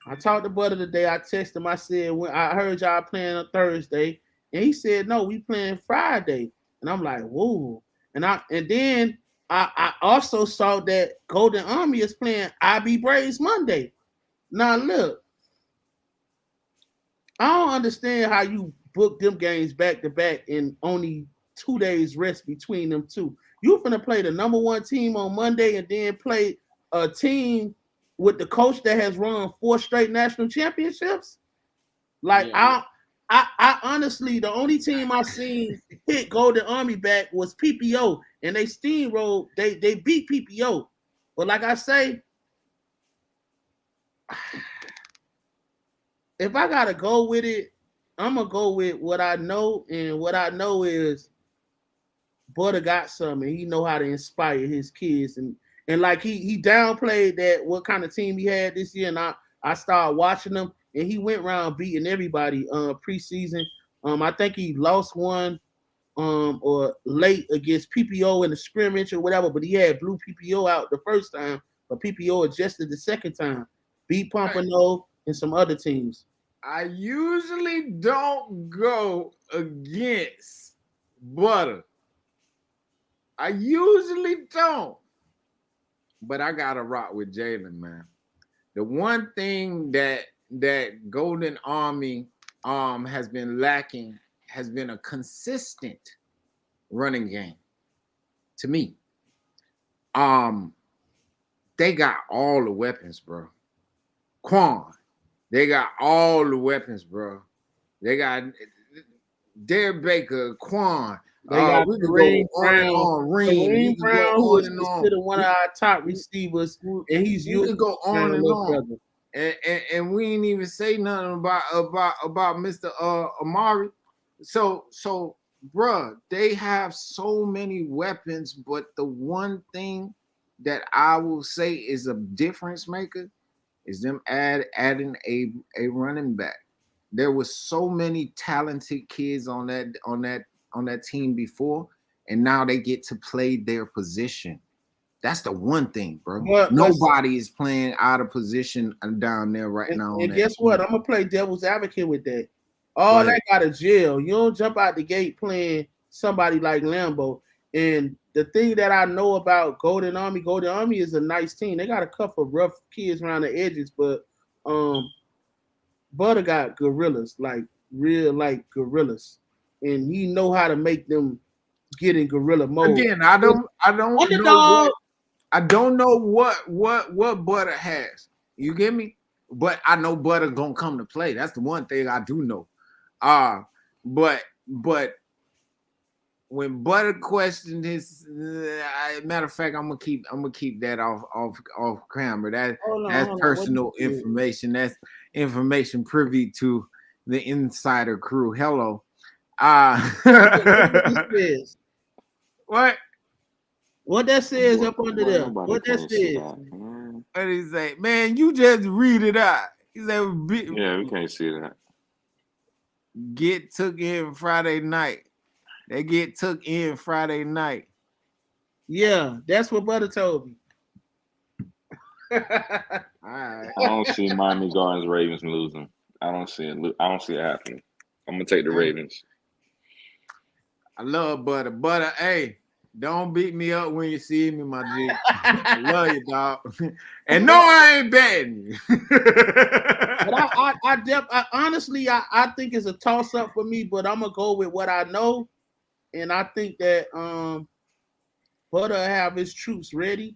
I texted him. I said, when I heard y'all playing on Thursday, and he said, no, we playing Friday. And I'm like, whoa. And then I also saw that Golden Army is playing IB Braves Monday. Now look, I don't understand how you book them games back to back and only 2 days rest between them two. You finna play the number 1 team on Monday and then play a team with the coach that has run 4 straight national championships. Like, yeah. I honestly, the only team I seen hit Golden Army back was PPO, and they steamrolled. They beat PPO. But like I say, if I gotta go with it, I'm gonna go with what I know, and what I know is Butter got some, and he know how to inspire his kids, and like he downplayed that what kind of team he had this year, and I started watching him, and he went around beating everybody preseason. I think he lost one or late against PPO in the scrimmage or whatever, but he had blew PPO out the first time, but PPO adjusted the second time, beat Pompano and some other teams. I usually don't go against Butter. I usually don't. But I gotta rock with Jalen, man. The one thing that Golden Army has been lacking has been a consistent running game. To me. They got all the weapons, bro. Quan. They got all the weapons, bro. They got Derek Baker, Quan. They got we Kareem Brown. Kareem Brown, who is considered one of our top receivers, and he's you can go on and on. Brother. And we ain't even say nothing about Mr. Amari. So, bruh, they have so many weapons, but the one thing that I will say is a difference maker is them adding a running back. There was so many talented kids on that team before, and now they get to play their position. That's the one thing, bro. Nobody is playing out of position down there right now. And guess what? I'm gonna play devil's advocate with that. All that got a jail. You don't jump out the gate playing somebody like Lambo. And the thing that I know about Golden Army is a nice team. They got a couple of rough kids around the edges, but Butter got gorillas, like real like gorillas, and he know how to make them get in gorilla mode. Again, I don't know what Butter has. You get me? But I know Butter gonna come to play. That's the one thing I do know. But when Butter questioned his, matter of fact, I'm gonna keep that off camera. That's personal information. That's information privy to the insider crew. Hello. What that says up under there? What that says? What did he say? Man, you just read it out. He said, yeah, we can't see that. Get took in Friday night. They get took in Friday night. Yeah, that's what Butter told me. All right. I don't see Miami Gardens Ravens losing. I don't see it happening. I'm gonna take the Ravens. I love Butter. Butter, hey, don't beat me up when you see me, my G. I love you, dog. And no, I ain't betting you. But I honestly think it's a toss up for me, but I'm gonna go with what I know, and I think that Butter have his troops ready,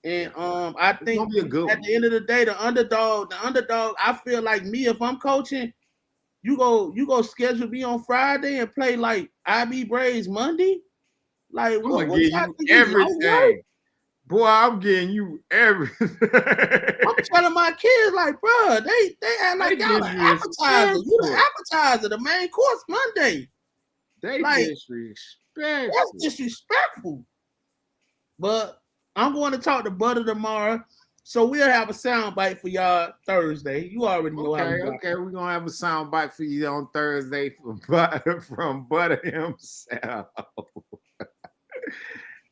and I think at the end of the day, the underdog. I feel like me, if I'm coaching, you go schedule me on Friday and play like IB Braves Monday. Like I'm gonna give you everything. Boy, I'm getting you everything. I'm telling my kids, like, bro, they act like y'all an appetizer. You the appetizer, the main course Monday. They like, disrespectful. That's disrespectful. But I'm going to talk to Butter tomorrow. So we'll have a sound bite for y'all Thursday. You already know how. Okay, we're gonna have a sound bite for you on Thursday from Butter himself.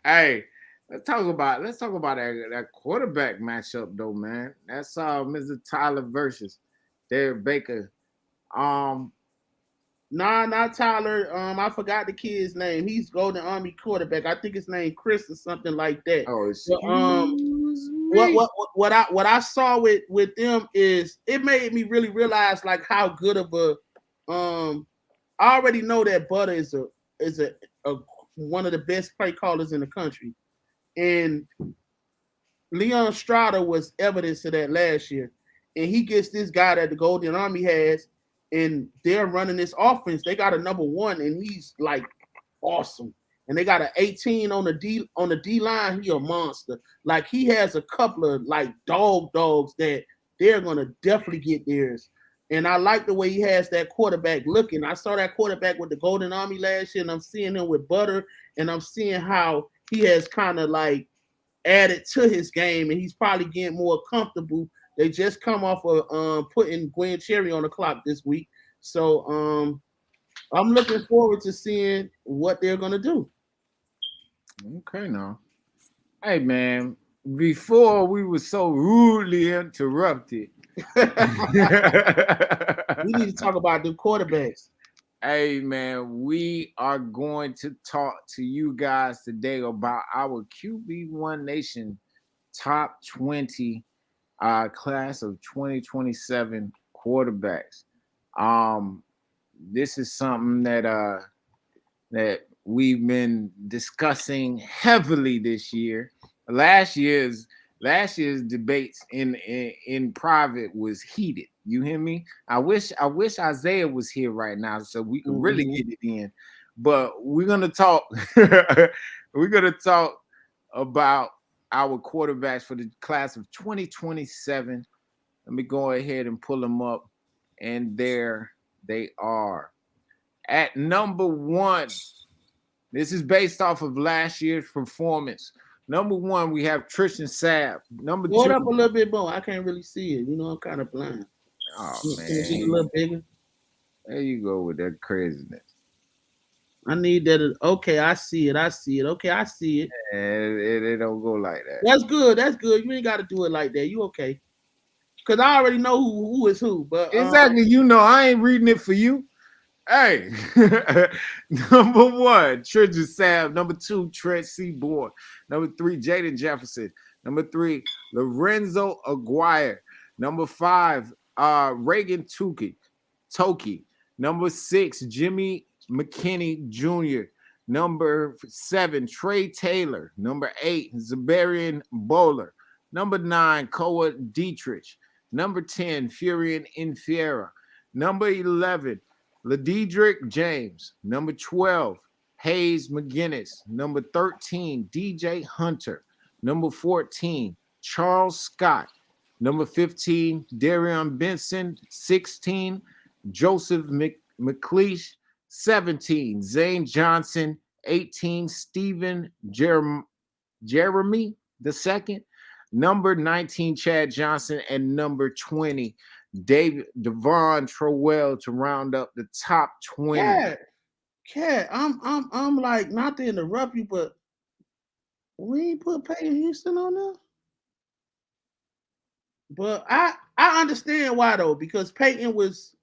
Hey, let's talk about that quarterback matchup though, man. That's Mr. Tyler versus Derek Baker. Nah, not Tyler. I forgot the kid's name. He's Golden Army quarterback. I think his name Chris or something like that. Oh, what I saw with them is it made me really realize like how good of a I already know that Butter is a one of the best play callers in the country, and Leon Strada was evidence of that last year, and he gets this guy that the Golden Army has, and they're running this offense. They got a number one, and he's like awesome. and they got an 18 on the D line. He a monster. Like he has a couple of like dogs that they're gonna definitely get theirs. And I like the way he has that quarterback looking. I saw that quarterback with the Golden Army last year, and I'm seeing him with Butter, and I'm seeing how he has kind of like added to his game, and he's probably getting more comfortable. They just come off of putting Gwen Cherry on the clock this week. So I'm looking forward to seeing what they're gonna do. Okay, now. Hey man, before we were so rudely interrupted. We need to talk about the quarterbacks. Hey man, we are going to talk to you guys today about our QB1 Nation top 20 class of 2027 quarterbacks. This is something that we've been discussing heavily this year. Last year's debates in private was heated. You hear me? I wish Isaiah was here right now so we could really get it in. But we're gonna talk. We're gonna talk about our quarterbacks for the class of 2027. Let me go ahead and pull them up, and there they are. At number 1, this is based off of last year's performance. Number 1, we have Tristan Sapp. Number 2, hold up a little bit more. I can't really see it. You know, I'm kind of blind. Oh man, can it get a little bigger? There you go with that craziness. I need that. Okay, I see it. Okay, I see it. It don't go like that. That's good. You ain't got to do it like that. You okay? Because I already know who is who. But exactly, you know, I ain't reading it for you. Hey, number 1, Tristan Sapp. Number 2, Trent Seaborn. Number 3, Jaden Jefferson. Number 3, Lorenzo Aguirre. Number 5, Reagan Toki. Number 6, Jimmy McKinney Jr. Number 7, Trey Taylor. Number 8, Zabarian Bowler. Number 9, Koa Dietrich. Number 10, Furion Infiera. Number 11, Ladidrick James. Number 12, Hayes McGinnis. Number 13, DJ Hunter. Number 14, Charles Scott. Number 15, Darion Benson. 16, Joseph McLeish. 17, Zane Johnson. 18, Stephen Jeremy II. Number 19, Chad Johnson. And number 20, Davion Trowell to round up the top 20. Cat, I'm like, not to interrupt you, but we ain't put Peyton Houston on there. But I understand why though, because Peyton was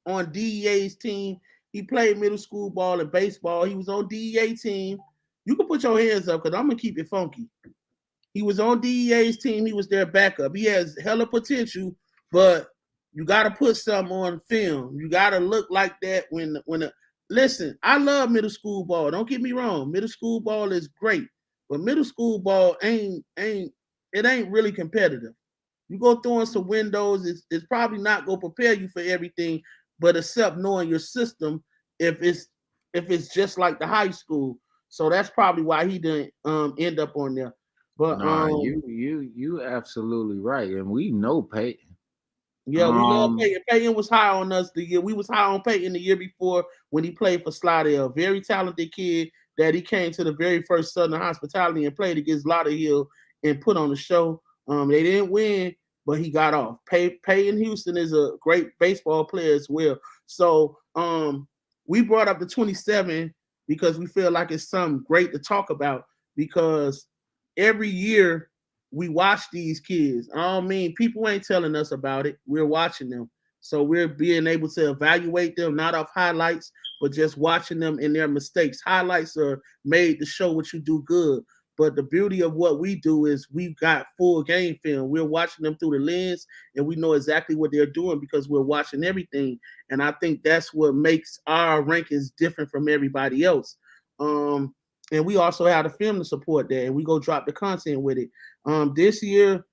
on DEA's team. He played middle school ball and baseball. He was on DEA team. You can put your hands up because I'm gonna keep it funky. He was on DEA's team. He was their backup. He has hella potential, but you got to put something on film. You got to look like that listen, I love middle school ball. Don't get me wrong. Middle school ball is great, but middle school ball ain't really competitive. You go throwing some windows, it's probably not going to prepare you for everything, but except knowing your system if it's just like the high school. So that's probably why he didn't end up on there. But you absolutely right, and we know Peyton. Yeah, we love Peyton. Peyton was high on us the year. We was high on Peyton the year before when he played for Slidell. Very talented kid that he came to the very first Southern Hospitality and played against Lauderhill and put on the show. They didn't win, but he got off. Peyton Houston is a great baseball player as well. So we brought up the 27 because we feel like it's something great to talk about because every year we watch these kids. I mean, people ain't telling us about it. We're watching them. So we're being able to evaluate them, not off highlights, but just watching them in their mistakes. Highlights are made to show what you do good. But the beauty of what we do is we've got full game film. We're watching them through the lens, and we know exactly what they're doing because we're watching everything. And I think that's what makes our rankings different from everybody else. And we also have the film to support that, and we go drop the content with it. This year,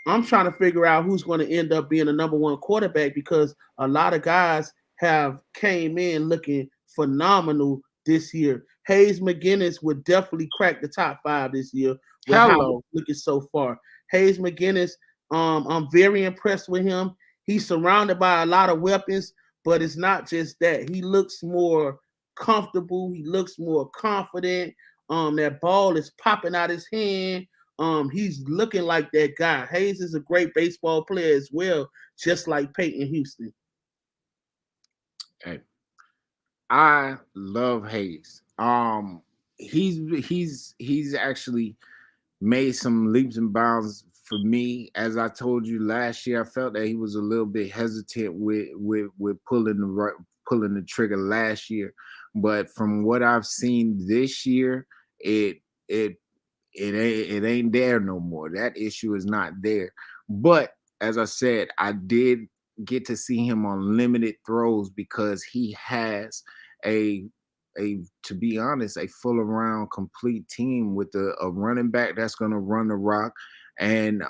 I'm trying to figure out who's going to end up being the number 1 quarterback because a lot of guys have came in looking phenomenal this year. Hayes McGinnis would definitely crack the top 5 this year with how it's looking so far. Hayes McGinnis, I'm very impressed with him. He's surrounded by a lot of weapons, but it's not just that. He looks more comfortable. He looks more confident. That ball is popping out his hand. He's looking like that guy. Hayes is a great baseball player as well, just like Peyton Houston. Hey, I love Hayes. He's actually made some leaps and bounds for me. As I told you last year, I felt that he was a little bit hesitant with pulling the trigger last year. But from what I've seen this year, it ain't there no more. That issue is not there. But as I said, I did get to see him on limited throws because he has to be honest, a full around complete team with a running back that's going to run the rock. And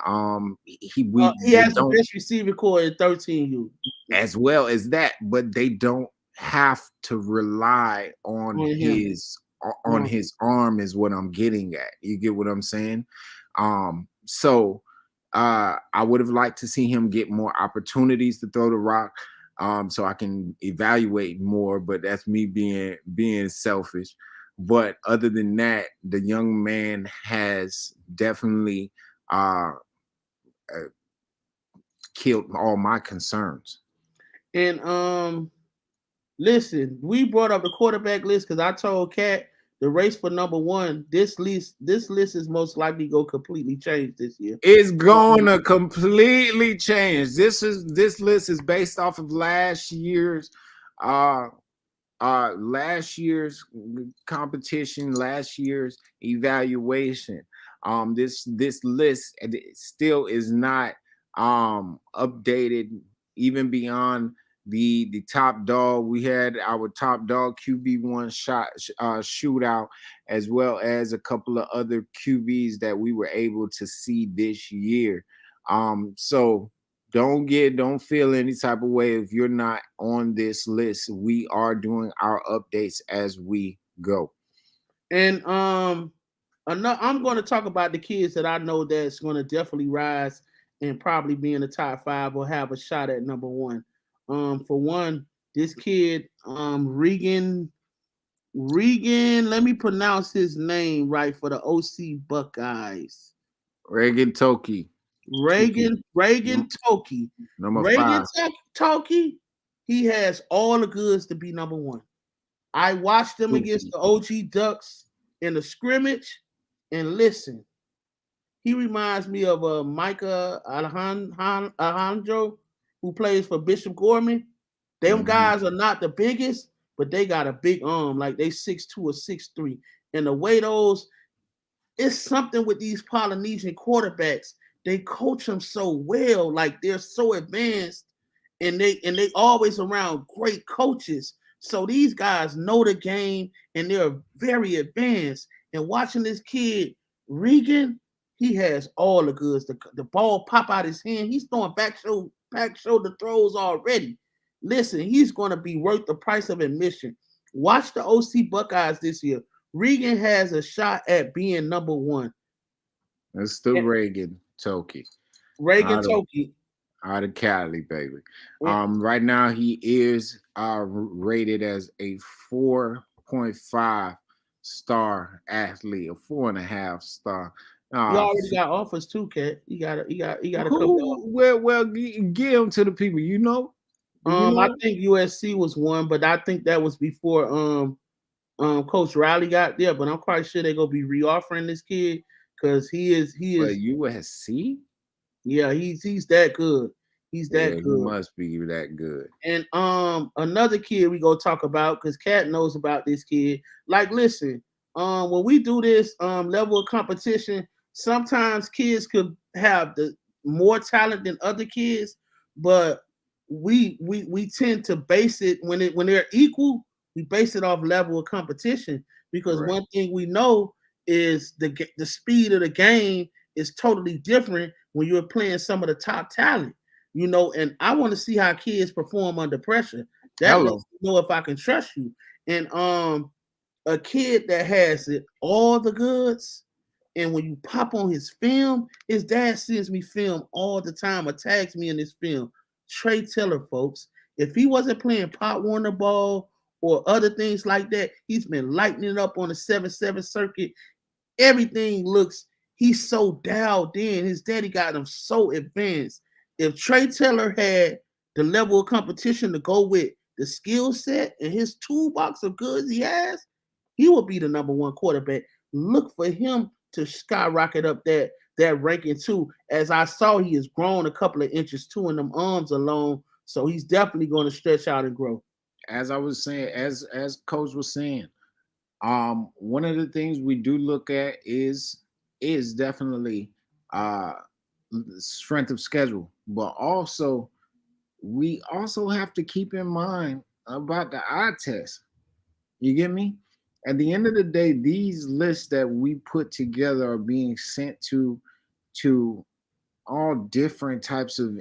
he has the best receiver core in 13U. As well as that, but they don't have to rely on his arm is what I'm getting at. You get what I'm saying? So I would have liked to see him get more opportunities to throw the rock. So I can evaluate more, but that's me being selfish. But other than that, the young man has definitely killed all my concerns. And listen, we brought up the quarterback list because I told Kat the race for number 1. This list is most likely go completely change this year. It's going to completely change. This list is based off of last year's competition, last year's evaluation. This list still is not updated even beyond the top dog. We had our top dog QB1 shootout, as well as a couple of other QBs that we were able to see this year. So don't feel any type of way if you're not on this list. We are doing our updates as we go. And I'm going to talk about the kids that I know that's going to definitely rise and probably be in the top 5 or have a shot at number 1. For one, this kid, Regan, let me pronounce his name right for the OC Buckeyes. Reagan Toki. Reagan Toki. Number 5. Toki, he has all the goods to be number 1. I watched him against the OG Ducks in the scrimmage, and listen, he reminds me of Micah Alejandro, who plays for Bishop Gorman. Them guys are not the biggest, but they got a big arm, like they 6'2" or 6'3". And the way it's something with these Polynesian quarterbacks. They coach them so well, like they're so advanced, and they always around great coaches. So these guys know the game, and they're very advanced. And watching this kid, Regan, he has all the goods. The ball pop out his hand. He's throwing back shoulder throws already. Listen, he's going to be worth the price of admission. Watch the OC Buckeyes this year. Regan has a shot at being number 1. It's still Reagan Toki. Toki. Out of Cali, baby. Right now he is rated as a 4.5 star athlete, a 4.5 star. You already got offers too, Kat. You got a couple. Well, give them to the people. You know. I think USC was one, but I think that was before Coach Riley got there. But I'm quite sure they're gonna be reoffering this kid because he is. USC. Yeah, he's that good. He's that good. He must be that good. And another kid we gonna talk about because Kat knows about this kid. Like, listen, when we do this level of competition, sometimes kids could have the more talent than other kids, but we tend to base it when they're equal. We base it off level of competition because one thing we know is the speed of the game is totally different when you're playing some of the top talent, you know. And I want to see how kids perform under pressure. That lets me know if I can trust you. And a kid that has all the goods, and when you pop on his film, his dad sends me film all the time or tags me in this film. Trey Taylor, folks, if he wasn't playing Pop Warner ball or other things like that, he's been lighting it up on the 7-7 circuit. Everything looks, he's so dialed in. His daddy got him so advanced. If Trey Taylor had the level of competition to go with the skill set and his toolbox of goods he has, he will be the number one quarterback. Look for him to skyrocket up that ranking too. As I saw, he has grown a couple of inches too in them arms alone. So he's definitely going to stretch out and grow. As I was saying, as Coach was saying, one of the things we do look at is definitely strength of schedule, but also we also have to keep in mind about the eye test. You get me? At the end of the day, these lists that we put together are being sent to all different types of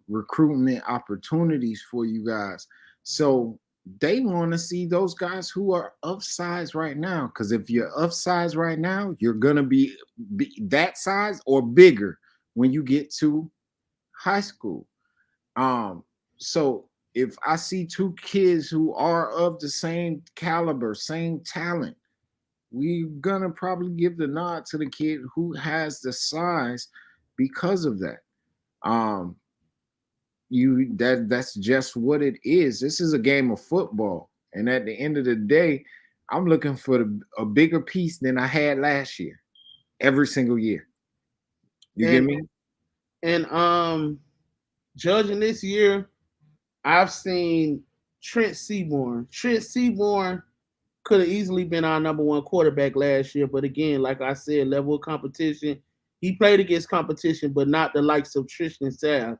recruitment opportunities for you guys. So they want to see those guys who are of size right now. Because if you're of size right now, you're gonna be that size or bigger when you get to high school. So if I see two kids who are of the same caliber, same talent, we're gonna probably give the nod to the kid who has the size because of that. That's just what it is. This is a game of football, and at the end of the day, I'm looking for a bigger piece than I had last year, every single year. You get me? And judging this year, I've seen Trent Seaborn. Trent Seaborn could have easily been our number one quarterback last year, but again, like I said, level of competition. He played against competition, but not the likes of Tristan Sabb.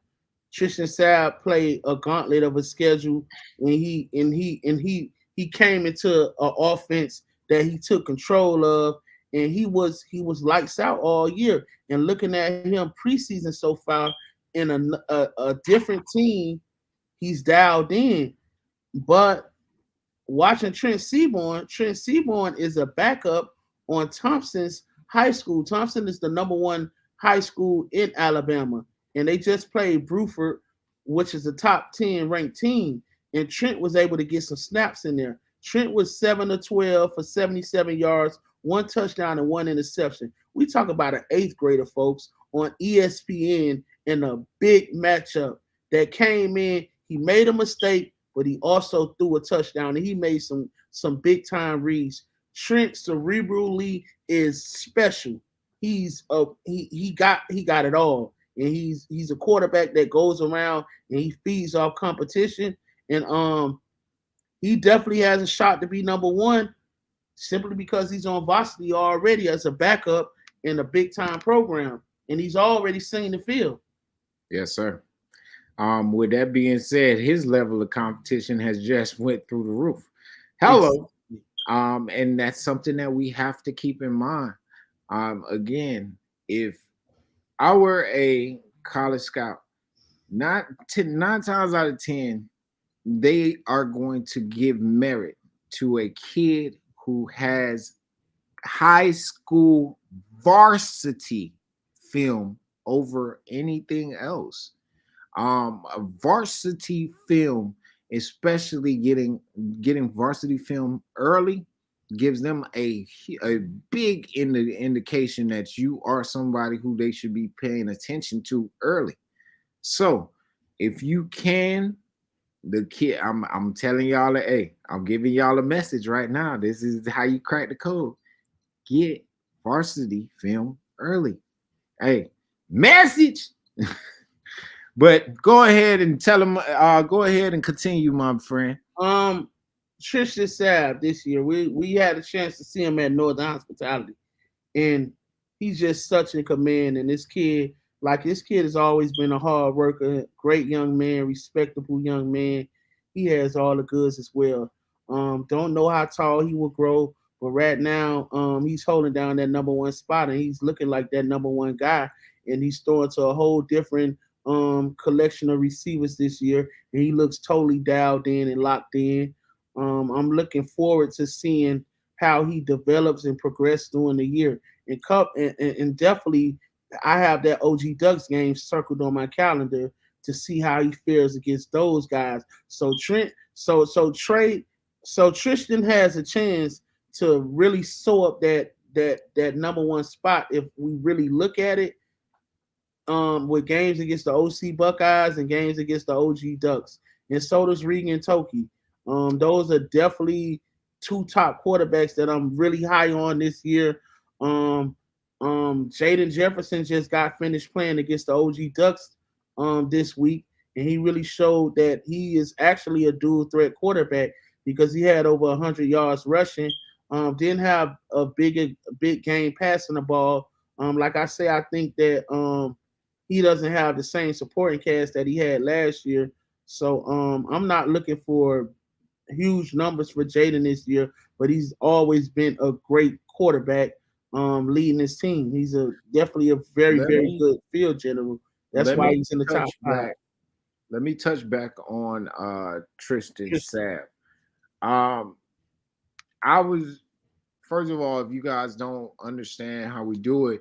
Tristan Sabb played a gauntlet of a schedule, and he came into an offense that he took control of, and he was lights out all year. And looking at him preseason so far in a different team, he's dialed in. But watching Trent Seaborn is a backup on Thompson's high school. Thompson is the number one high school in Alabama, and they just played Bruford, which is a top 10 ranked team. And Trent was able to get some snaps in there. Trent was 7 of 12 for 77 yards, 1 touchdown and 1 interception. We talk about an 8th grader, folks, on ESPN in a big matchup that came in. He made a mistake, but he also threw a touchdown, and he made some big time reads. Trent cerebrally is special. He got it all, and he's a quarterback that goes around and he feeds off competition, and he definitely has a shot to be number one simply because he's on varsity already as a backup in a big time program, and he's already seen the field. Yes, sir. With that being said, his level of competition has just went through the roof. Hello. And that's something that we have to keep in mind. Again, if I were a college scout, 9 times out of 10, they are going to give merit to a kid who has high school varsity film over anything else. A varsity film, especially getting varsity film early, gives them a big indication that you are somebody who they should be paying attention to early. So if you can, the kid, I'm telling y'all I'm giving y'all a message right now. This is how you crack the code. Get varsity film early. Hey, message. But go ahead and tell them. Go ahead and continue, my friend. Tristan Sabb this year, we had a chance to see him at Northern Hospitality, and he's just such a command. And this kid has always been a hard worker, great young man, respectable young man. He has all the goods as well. Don't know how tall he will grow, but right now, he's holding down that number one spot, and he's looking like that number one guy. And he's throwing to a whole different collection of receivers this year, and he looks totally dialed in and locked in. I'm looking forward to seeing how he develops and progresses during the year. And definitely, I have that OG Ducks game circled on my calendar to see how he fares against those guys. So Tristan has a chance to really sew up that number one spot if we really look at it. With games against the OC Buckeyes and games against the OG Ducks, and so does Regan Toki. Those are definitely two top quarterbacks that I'm really high on this year. Jaden Jefferson just got finished playing against the OG Ducks this week, and he really showed that he is actually a dual threat quarterback because he had over 100 yards rushing. Didn't have a big game passing the ball. Like I say, I think that he doesn't have the same supporting cast that he had last year. So I'm not looking for huge numbers for Jaden this year, but he's always been a great quarterback leading his team. He's definitely a very good field general. That's why he's in the top 5. Let me touch back on Tristan Sapp. First of all, if you guys don't understand how we do it,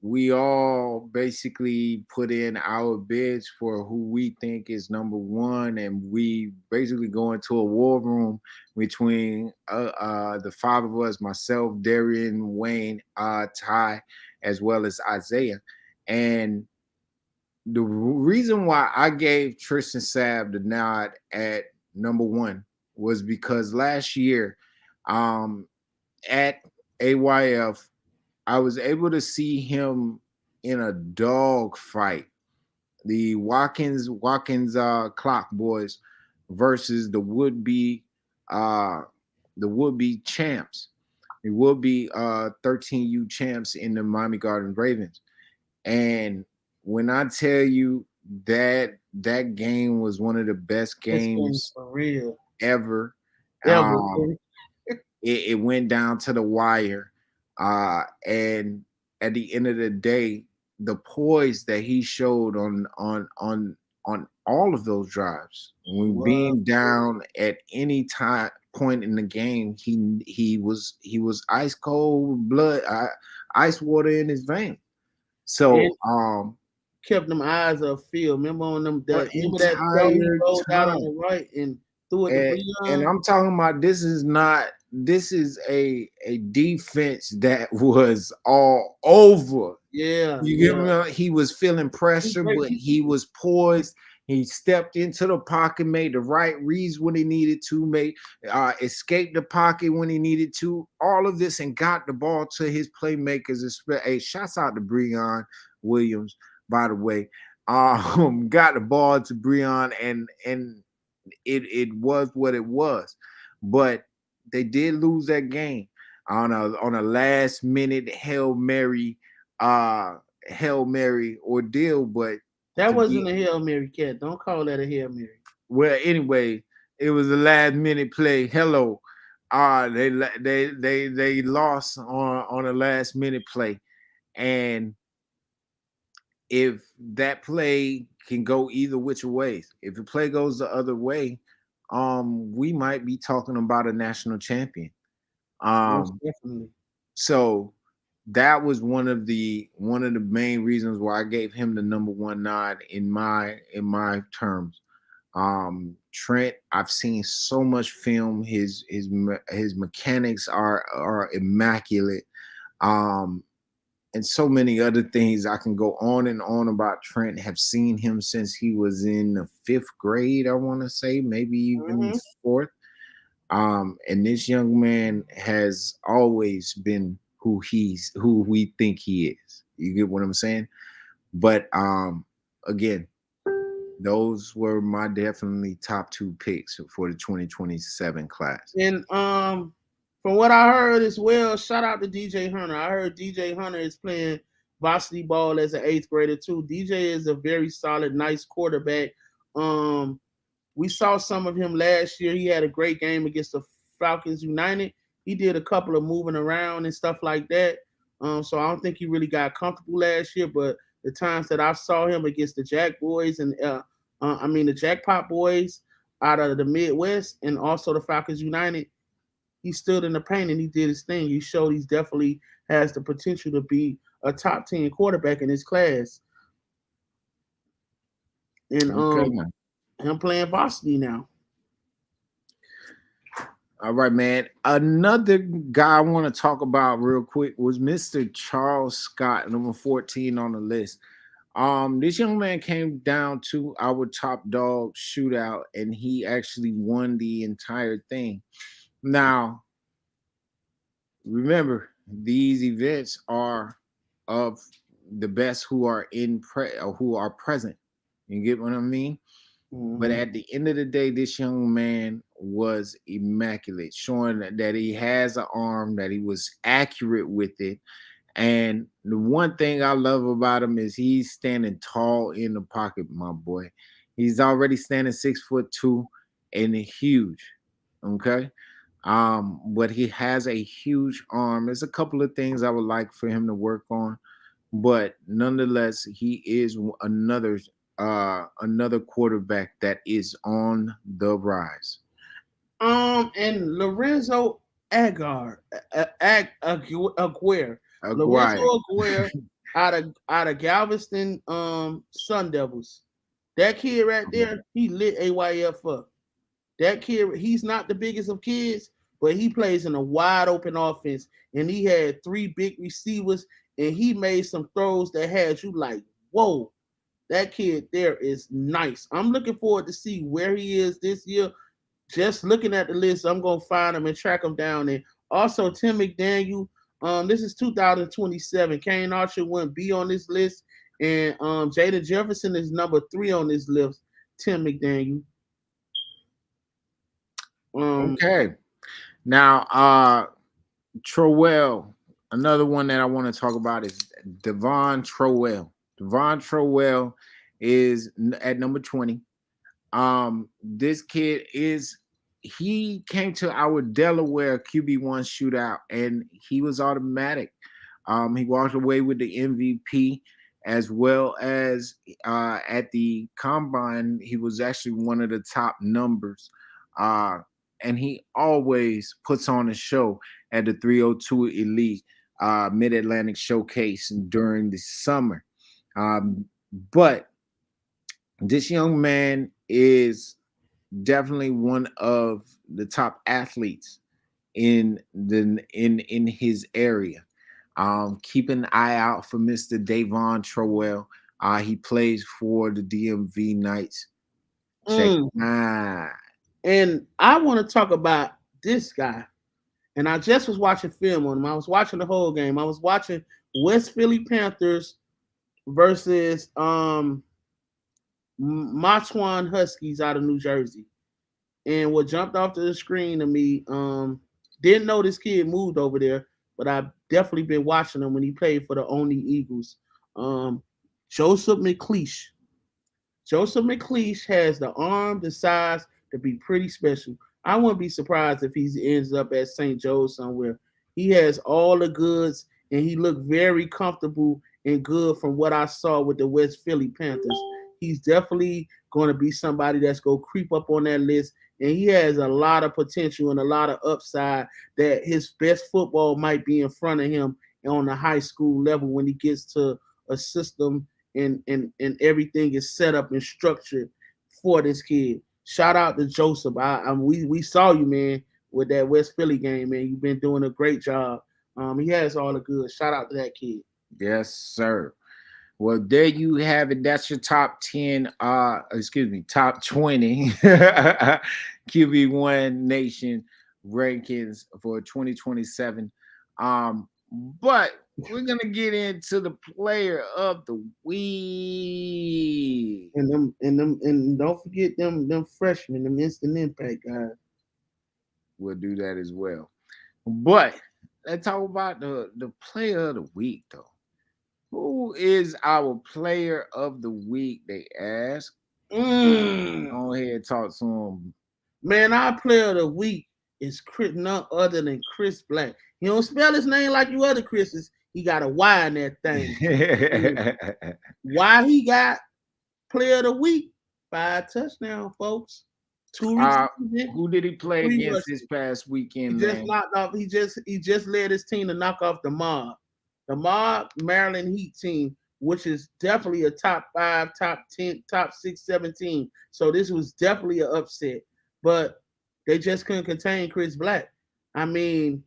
we all basically put in our bids for who we think is number one, and we basically go into a war room between the 5 of us, myself, Darion, Wayne, Ty, as well as Isaiah. And the reason why I gave Tristan Sapp the nod at number 1 was because last year at AYF, I was able to see him in a dog fight. The Watkins Clock Boys versus the would-be champs, the would-be 13U champs in the Miami Gardens Ravens. And when I tell you that game was one of the best games for real ever, it went down to the wire. And at the end of the day, the poise that he showed on all of those drives, when being down at any point in the game, he was ice cold blood, ice water in his veins. So kept them eyes upfield. Remember on them that throw he rolled out on the right and threw it to Davion? And I'm talking about this is a defense that was all over. Yeah. You get me? He was feeling pressure, but he was poised. He stepped into the pocket, made the right reads when he needed to, escaped the pocket when he needed to. All of this, and got the ball to his playmakers. Hey, shouts out to Terion Williams, by the way. Got the ball to Terion, and it was what it was. But they did lose that game on a last minute Hail Mary ordeal, but that wasn't a Hail Mary, cat. Don't call that a Hail Mary. Well, anyway, it was a last minute play. Hello. They lost on a last minute play. And if that play can go either which way, if the play goes the other way, we might be talking about a national champion. Definitely. So that was one of the main reasons why I gave him the number 1 nod in my terms. Trent, I've seen so much film. His mechanics are immaculate. And so many other things. I can go on and on about Trent. Have seen him since he was in the 5th grade, I want to say, maybe even 4th. And this young man has always been who we think he is. You get what I'm saying? But again, those were my definitely top 2 picks for the 2027 class. And from what I heard as well, shout out to DJ Hunter. I heard DJ Hunter is playing varsity ball as an 8th grader too. DJ is a very solid, nice quarterback. We saw some of him last year. He had a great game against the Falcons United. He did a couple of moving around and stuff like that. So I don't think he really got comfortable last year, but the times that I saw him against the Jack Boys and the Jackpot Boys out of the Midwest and also the Falcons United, he stood in the paint and he did his thing. He showed he's definitely has the potential to be a top 10 quarterback in his class. And him playing varsity now. All right, man. Another guy I want to talk about real quick was Mr. Charles Scott, number 14 on the list. This young man came down to our top dog shootout, and he actually won the entire thing. Now, remember, these events are of the best who are who are present. You get what I mean? Mm-hmm. But at the end of the day, this young man was immaculate, showing that he has an arm, that he was accurate with it. And the one thing I love about him is he's standing tall in the pocket, my boy. He's already standing 6'2" and huge. Okay. But he has a huge arm. There's a couple of things I would like for him to work on, but nonetheless, he is another quarterback that is on the rise. And Lorenzo Aguirre. Lorenzo Aguirre out of Galveston Sun Devils. That kid right there, he lit AYF up. That kid, he's not the biggest of kids, but he plays in a wide open offense, and he had 3 big receivers, and he made some throws that had you like, whoa, that kid there is nice. I'm looking forward to see where he is this year. Just looking at the list, I'm going to find him and track him down. And also Tim McDaniel, this is 2027. Kane Archer wouldn't be on this list, and Jada Jefferson is number 3 on this list. Tim McDaniel. Okay. Now, Trowell, another one that I want to talk about is Devon Trowell. Devon Trowell is at number 20. This kid he came to our Delaware QB1 shootout, and he was automatic. He walked away with the MVP, as well as at the combine, he was actually one of the top numbers. And he always puts on a show at the 302 Elite Mid-Atlantic Showcase during the summer. But this young man is definitely one of the top athletes in his area. Keep an eye out for Mr. Davion Trowell. He plays for the DMV Knights. And I want to talk about this guy. And I just was watching film on him. I was watching the whole game. I was watching West Philly Panthers versus Matwan Huskies out of New Jersey. And what jumped off the screen to me, didn't know this kid moved over there, but I've definitely been watching him when he played for the Only Eagles. Joseph McLeish. Joseph McLeish has the arm, the size to be pretty special. I wouldn't be surprised if he ends up at St. Joe's somewhere. He has all the goods, and he looked very comfortable and good from what I saw with the West Philly Panthers. He's definitely going to be somebody that's going to creep up on that list, and he has a lot of potential and a lot of upside that his best football might be in front of him on the high school level when he gets to a system and everything is set up and structured for this kid. Shout out to Joseph. We saw you, man, with that West Philly game, man. You've been doing a great job. He has all the goods. Shout out to that kid. Yes, sir. Well, there you have it. That's your top 10, top 20 QB1 Nation rankings for 2027. But we're gonna get into the player of the week. And don't forget them freshmen, them instant impact guys. We'll do that as well. But let's talk about the player of the week, though. Who is our player of the week? They ask. Go ahead and talk to him. Man, our player of the week is none other than Chris Black. He don't spell his name like you other Chris's. He got a Y in that thing. Why he got player of the week? 5 touchdowns, folks. 2 receivers. Who did he play 3 against rushes. this past He weekend, just man? knocked off. He just led his team to knock off the Mob Maryland Heat team, which is definitely a top 5, top 10, top 6, 7 team. So this was definitely an upset, but they just couldn't contain Chris Black. I mean,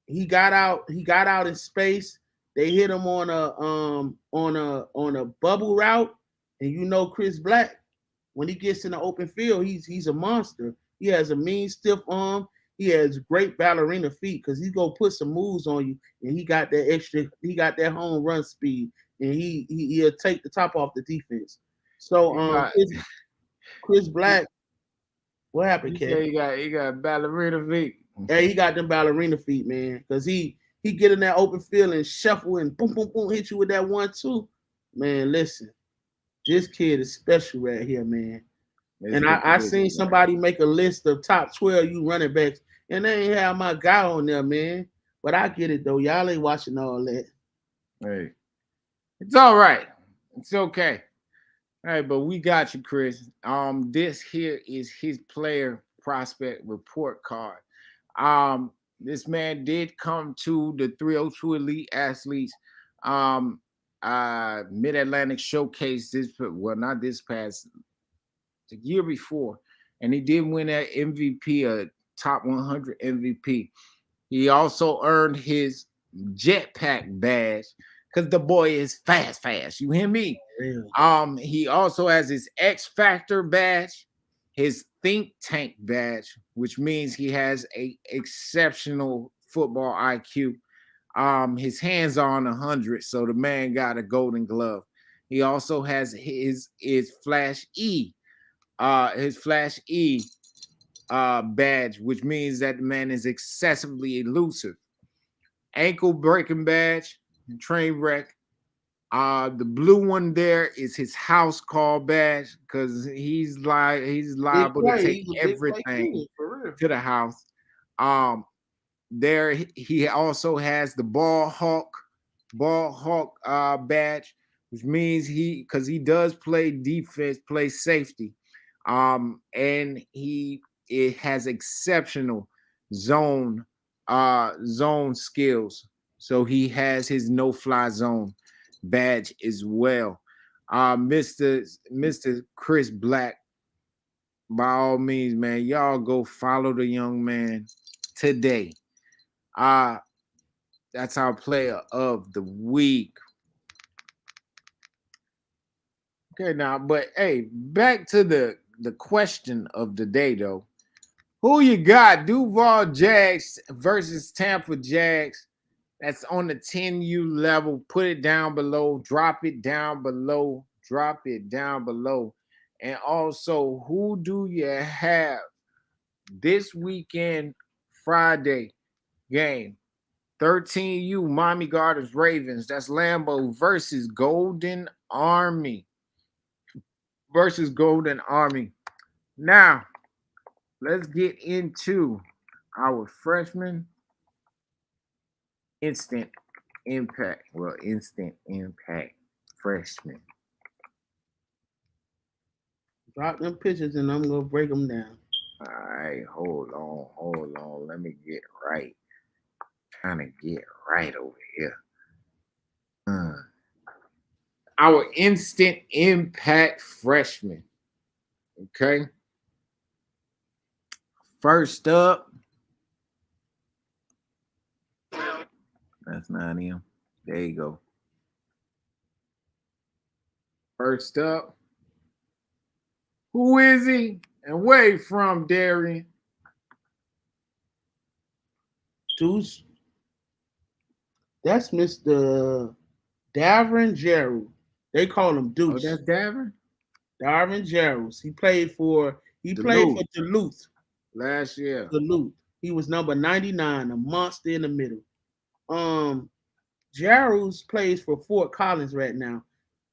he got out in space. They hit him on a bubble route, and you know Chris Black, when he gets in the open field, he's a monster. He has a mean stiff arm. He has great ballerina feet because he's gonna put some moves on you, and he got that home run speed, and he'll take the top off the defense. So Chris Black, what happened, Kevin? He got ballerina feet. Yeah, he got them ballerina feet, man, because he get in that open field and shuffle and boom, boom, boom, hit you with that 1-2. Man, listen, this kid is special right here, man. And I seen somebody make a list of top 12 running backs, and they ain't have my guy on there, man. But I get it though. Y'all ain't watching all that. Hey, it's all right. It's okay. All right, but we got you, Chris. This here is his player prospect report card. This man did come to the 302 Elite Athletes Mid-Atlantic Showcase not this past, the year before, and he did win that MVP, a top 100 MVP. He also earned his jetpack badge because the boy is fast. You hear me? Really? He also has his X Factor badge, his Think Tank badge, which means he has a exceptional football IQ. His hands are on 100, so the man got a golden glove. He also has his Flash E, badge, which means that the man is excessively elusive. Ankle breaking badge, train wreck. The blue one there is his house call badge because he's liable to take everything to the house. There he also has the ball hawk badge, which means because he does play defense, play safety. And it has exceptional zone skills. So he has his no-fly zone badge as well. Mr. Chris Black, by all means, man, y'all go follow the young man today. That's our player of the week. Okay, now, but hey, back to the question of the day, though. Who you got? Duval Jags versus Tampa Jags. That's on the 10U level. Put it down below. Drop it down below. Drop it down below. And also, who do you have this weekend, Friday game? 13U, Miami Gardens Ravens. That's Lambeau versus Golden Army. Now, let's get into our freshman instant impact freshman. Drop them pictures and I'm gonna break them down. All right, hold on. Let me get right. Trying to get right over here. Our instant impact freshman. Okay. First up. That's not him. There you go. First up. Who is he? And where he from, Darion? Deuce. That's Mr. Davion Gerald. They call him Deuce. Oh, that's Davion? Davion Gerald. He played for Duluth last year. Duluth. He was number 99, a monster in the middle. Gerald plays for Fort Collins right now,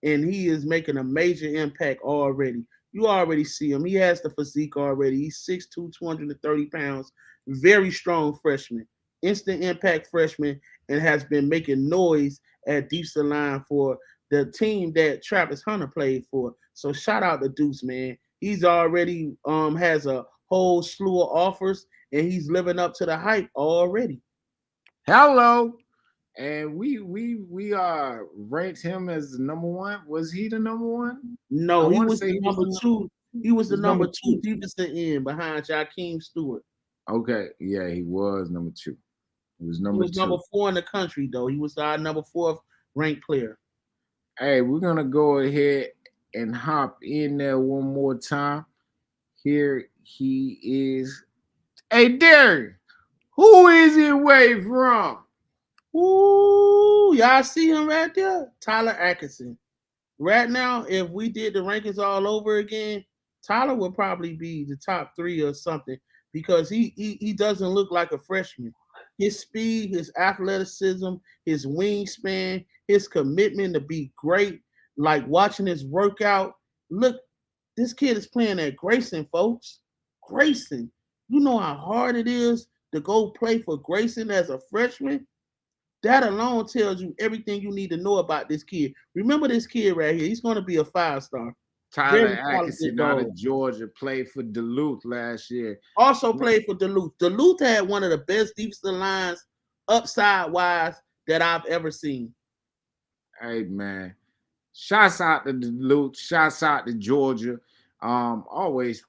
and he is making a major impact already. You already see him. He has the physique already. He's 6'2", 230 pounds. Very strong freshman. Instant impact freshman, and has been making noise at deep line for the team that Travis Hunter played for. So shout out to Deuce, man. He's already has a whole slew of offers, and he's living up to the hype already. Hello. And we ranked him as the number one. Was he the number one? No, I he wanna was say the he was number the two. He was the was number number two two. defensive end behind Jakeem Stewart. Okay, yeah, he was number 2. He was He number was 2. number 4 in the country, though. He was our number 4th ranked player. Hey, we're gonna go ahead and hop in there one more time. Here he is. Hey, Derek, who is it away from? Ooh, y'all see him right there? Tyler Atkinson. Right now, if we did the rankings all over again, Tyler would probably be the top 3 or something because he doesn't look like a freshman. His speed, his athleticism, his wingspan, his commitment to be great, like watching his workout. Look, this kid is playing at Grayson, folks. Grayson. You know how hard it is to go play for Grayson as a freshman? That alone tells you everything you need to know about this kid. Remember this kid right here. He's going to be a 5-star. Tyler Very Atkinson talented out dog. of Georgia, played for Duluth last year. Also played for Duluth. Duluth had one of the best defensive lines upside wise that I've ever seen. Hey, man. Shouts out to Duluth. Shouts out to Georgia. Always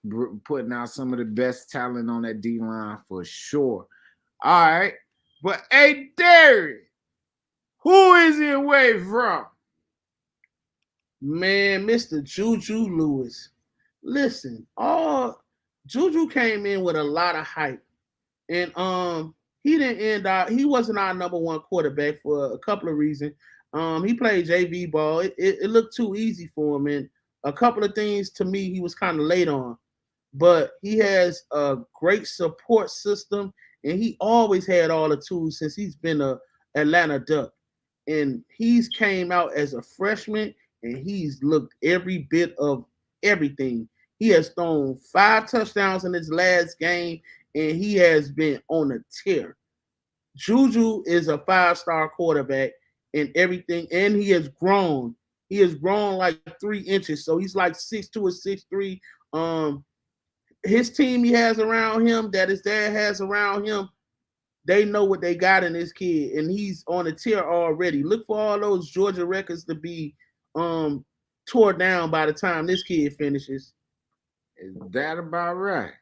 putting out some of the best talent on that D-line for sure. All right. But, hey, Derek, who is it away from? Man, Mr. Juju Lewis. Listen, Juju came in with a lot of hype. And he didn't end out, he wasn't our number 1 quarterback for a couple of reasons. He played JV ball. It looked too easy for him. And a couple of things to me he was kind of late on. But he has a great support system, and he always had all the tools since he's been a Atlanta Duck. And he's came out as a freshman, and he's looked every bit of everything. He has thrown 5 touchdowns in his last game, and he has been on a tear. Juju is a 5-star quarterback and everything, and he has grown. He has grown like 3 inches, so he's like 6'2" or 6'3". His team he has around him, that his dad has around him, they know what they got in this kid, and he's on a tear already. Look for all those Georgia records to be tore down by the time this kid finishes. Is that about right?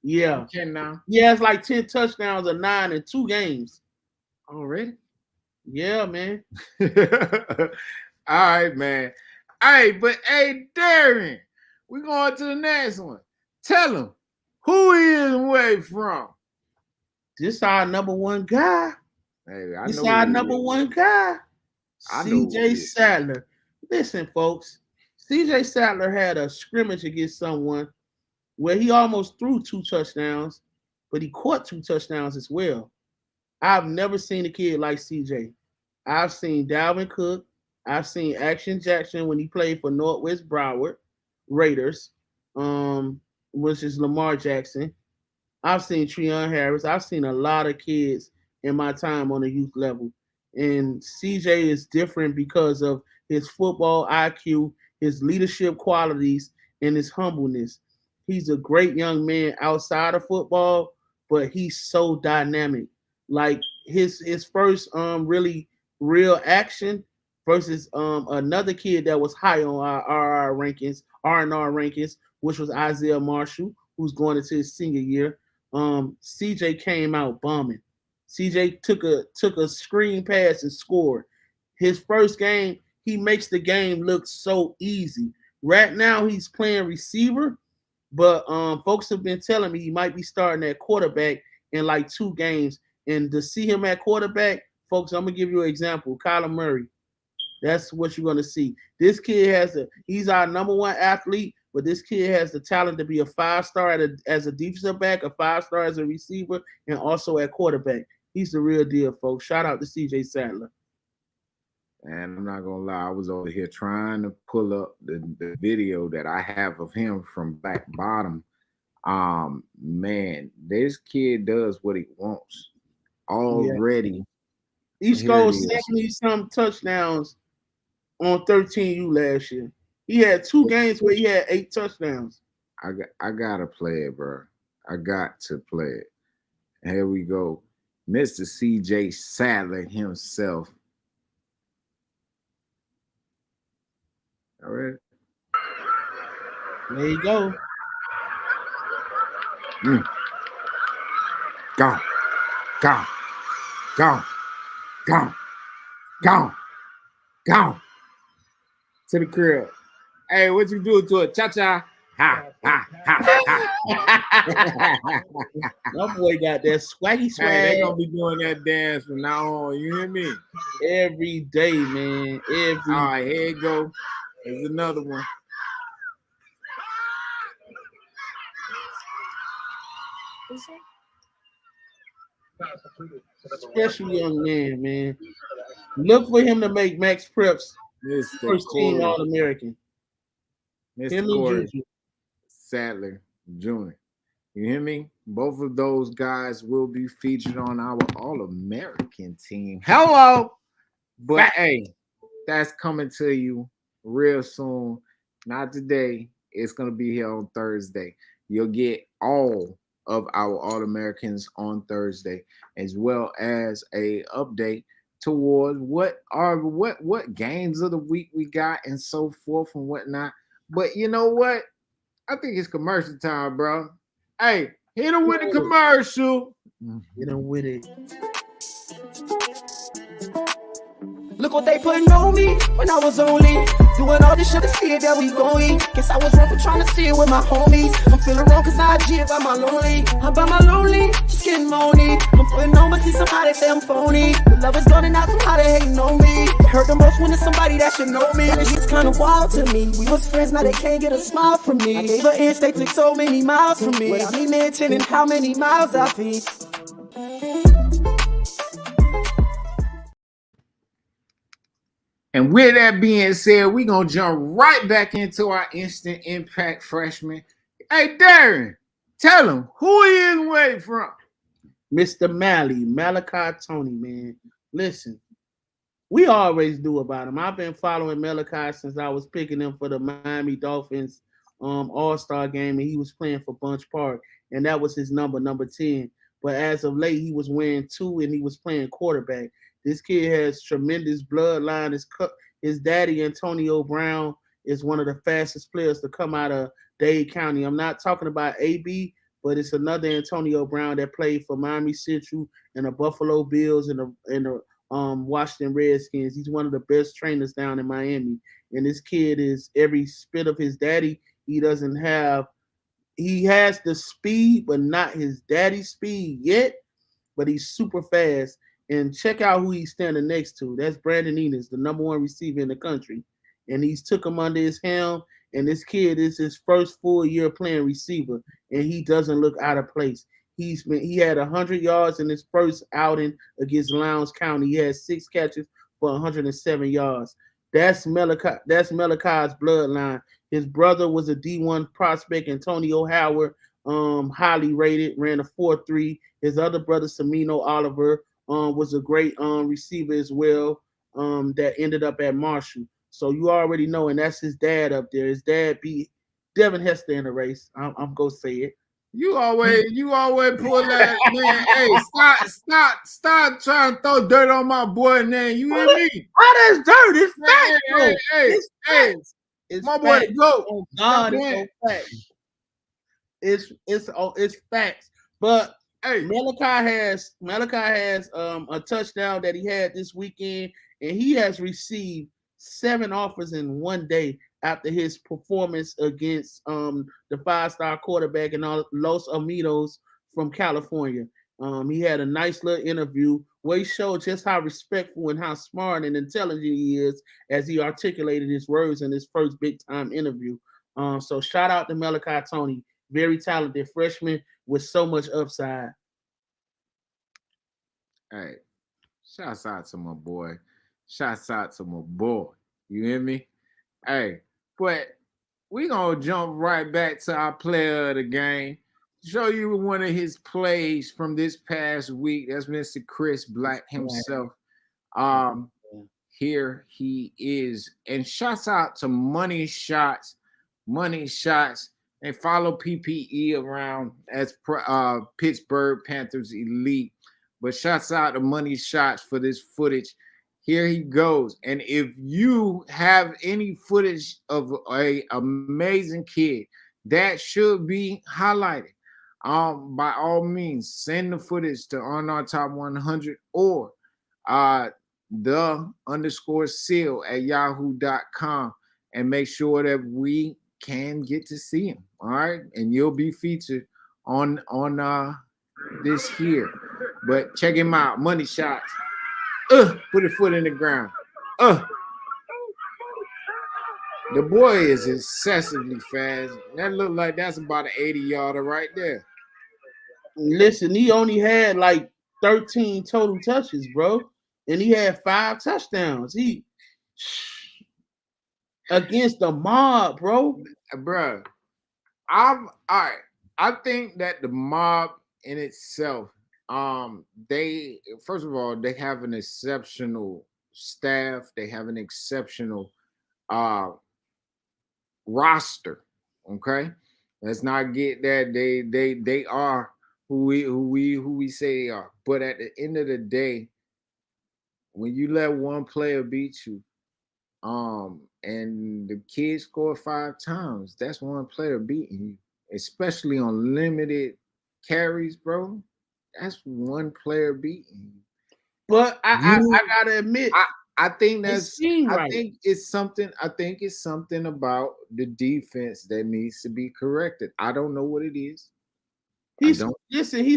Yeah. Okay, now. He has like 10 touchdowns or 9 in 2 games. Already? Yeah, man. All right, man. Hey, but hey, Darian, we're going to the next one. Tell him who he is away from. This our number 1 guy. Hey, I This know our who he number is. 1 guy. I know who he CJ is. Sadler. Listen, folks. CJ Sadler had a scrimmage against someone where he almost threw 2 touchdowns, but he caught 2 touchdowns as well. I've never seen a kid like CJ. I've seen Dalvin Cook. I've seen Action Jackson when he played for Northwest Broward Raiders, which is Lamar Jackson. I've seen Treon Harris. I've seen a lot of kids in my time on the youth level. And CJ is different because of his football IQ, his leadership qualities, and his humbleness. He's a great young man outside of football, but he's so dynamic. Like his first really real action versus another kid that was high on our RNR rankings, which was Isaiah Marshall, who's going into his senior year. CJ came out bombing. CJ took a screen pass and scored. His first game, he makes the game look so easy. Right now, he's playing receiver, but folks have been telling me he might be starting at quarterback in like 2 games. And to see him at quarterback, folks, I'm gonna give you an example. Kyler Murray. That's what you're gonna see. This kid he's our number 1 athlete, but this kid has the talent to be a 5-star as a defensive back, a 5-star as a receiver, and also at quarterback. He's the real deal, folks. Shout out to CJ Sadler. And I'm not gonna lie, I was over here trying to pull up the video that I have of him from Black Bottom. Man, this kid does what he wants already. Yeah. He scored Here it is. 70-some touchdowns on 13U last year. He had 2 games where he had 8 touchdowns. I gotta play it, bro. I got to play it. Here we go. Mr. CJ Sadler himself. All right. There you go. Gone. Gone. Gone. Gone. Gone. Gone. To the crib. Hey, what you do to it? Cha-cha. Ha, ha, ha, ha. That boy got that swaggy swag. Hey, they gonna be doing that dance from now on. You hear me? Every day, man. All right, here you go. There's another one. Special young man. Look for him to make Max Preps Mr. first team Corey. All-American. Mr. Corey Sadler Jr. You hear me? Both of those guys will be featured on our All-American team. Hello! But hey, that's coming to you real soon. Not today. It's going to be here on Thursday. You'll get all of our All-Americans on Thursday, as well as a update towards what games of the week we got and so forth and whatnot. But you know what? I think it's commercial time, bro. Hey, hit him with the commercial. Hit him with it. Look what they putting on me when I was only doing all this shit to see it that we going. Guess I was wrong for trying to see it with my homies. I'm feeling wrong cause now I G by my lonely. I'm by my lonely, just getting moany. I'm putting on but see somebody say I'm phony. The love is gone and now somebody hating on me. It hurt the most when it's somebody that should know me. It's kind of wild to me. We was friends, now they can't get a smile from me. I gave her inch, they took so many miles from me. Without me mentioning how many miles I feed. And with that being said, we're going to jump right back into our instant impact freshman. Hey, Darren, tell him who he is and where he from. Mr. Malachi Tony, man. Listen, we always do about him. I've been following Malachi since I was picking him for the Miami Dolphins All-Star game, and he was playing for Bunch Park, and that was his number 10. But as of late, he was wearing 2, and he was playing quarterback. This kid has tremendous bloodline. His daddy, Antonio Brown, is one of the fastest players to come out of Dade County. I'm not talking about AB, but it's another Antonio Brown that played for Miami Central and the Buffalo Bills and the Washington Redskins. He's one of the best trainers down in Miami. And this kid is every spit of his daddy. He has the speed, but not his daddy's speed yet, but he's super fast. And check out who he's standing next to. That's Brandon Enos, the number 1 receiver in the country. And he's took him under his helm. And this kid is his first full year playing receiver. And he doesn't look out of place. He had 100 yards in his first outing against Lowndes County. He had 6 catches for 107 yards. That's Malachi's bloodline. His brother was a D1 prospect, Antonio Howard, highly rated, ran a 4.3. His other brother, Semino Oliver, was a great receiver as well, that ended up at Marshall. So you already know, and that's his dad up there. His dad beat Devin Hester in the race. I'm gonna say it. You always pull that, man. Hey, stop trying to throw dirt on my boy name. You hear me? Oh, that's dirt. It's facts. Hey, it's my boy go. Oh God, it's facts. But hey, Malachi has a touchdown that he had this weekend, and he has received 7 offers in one day after his performance against the 5-star quarterback in Los Alamitos from California. He had a nice little interview where he showed just how respectful and how smart and intelligent he is as he articulated his words in his first big-time interview. So shout out to Malachi Tony, very talented freshman with so much upside. Hey, shouts out to my boy. Shouts out to my boy. You hear me? Hey, but we're going to jump right back to our player of the game. Show you one of his plays from this past week. That's Mr. Chris Black himself. Here he is. And shouts out to Money Shots. Money Shots and follow PPE around as Pittsburgh Panthers Elite. But shouts out to Money Shots for this footage. Here he goes. And if you have any footage of a amazing kid that should be highlighted, by all means, send the footage to On Our Top 100 or the_seal@yahoo.com and make sure that we can get to see him. All right. And you'll be featured on this here. But check him out. Money Shots. Put a foot in the ground. The boy is excessively fast. That look like that's about an 80-yarder right there. Listen, he only had like 13 total touches, bro. And he had 5 touchdowns. He against the mob, bro. Bro, all right. I think that the mob in itself, they first of all, they have an exceptional staff. They have an exceptional roster. Okay, let's not get that they are who we say they are. But at the end of the day, when you let one player beat you, and the kid scored 5 times, that's one player beating you, especially on limited carries, bro. That's one player beating you. But I gotta admit, I think that's right. I think it's something about the defense that needs to be corrected. I don't know what it is. He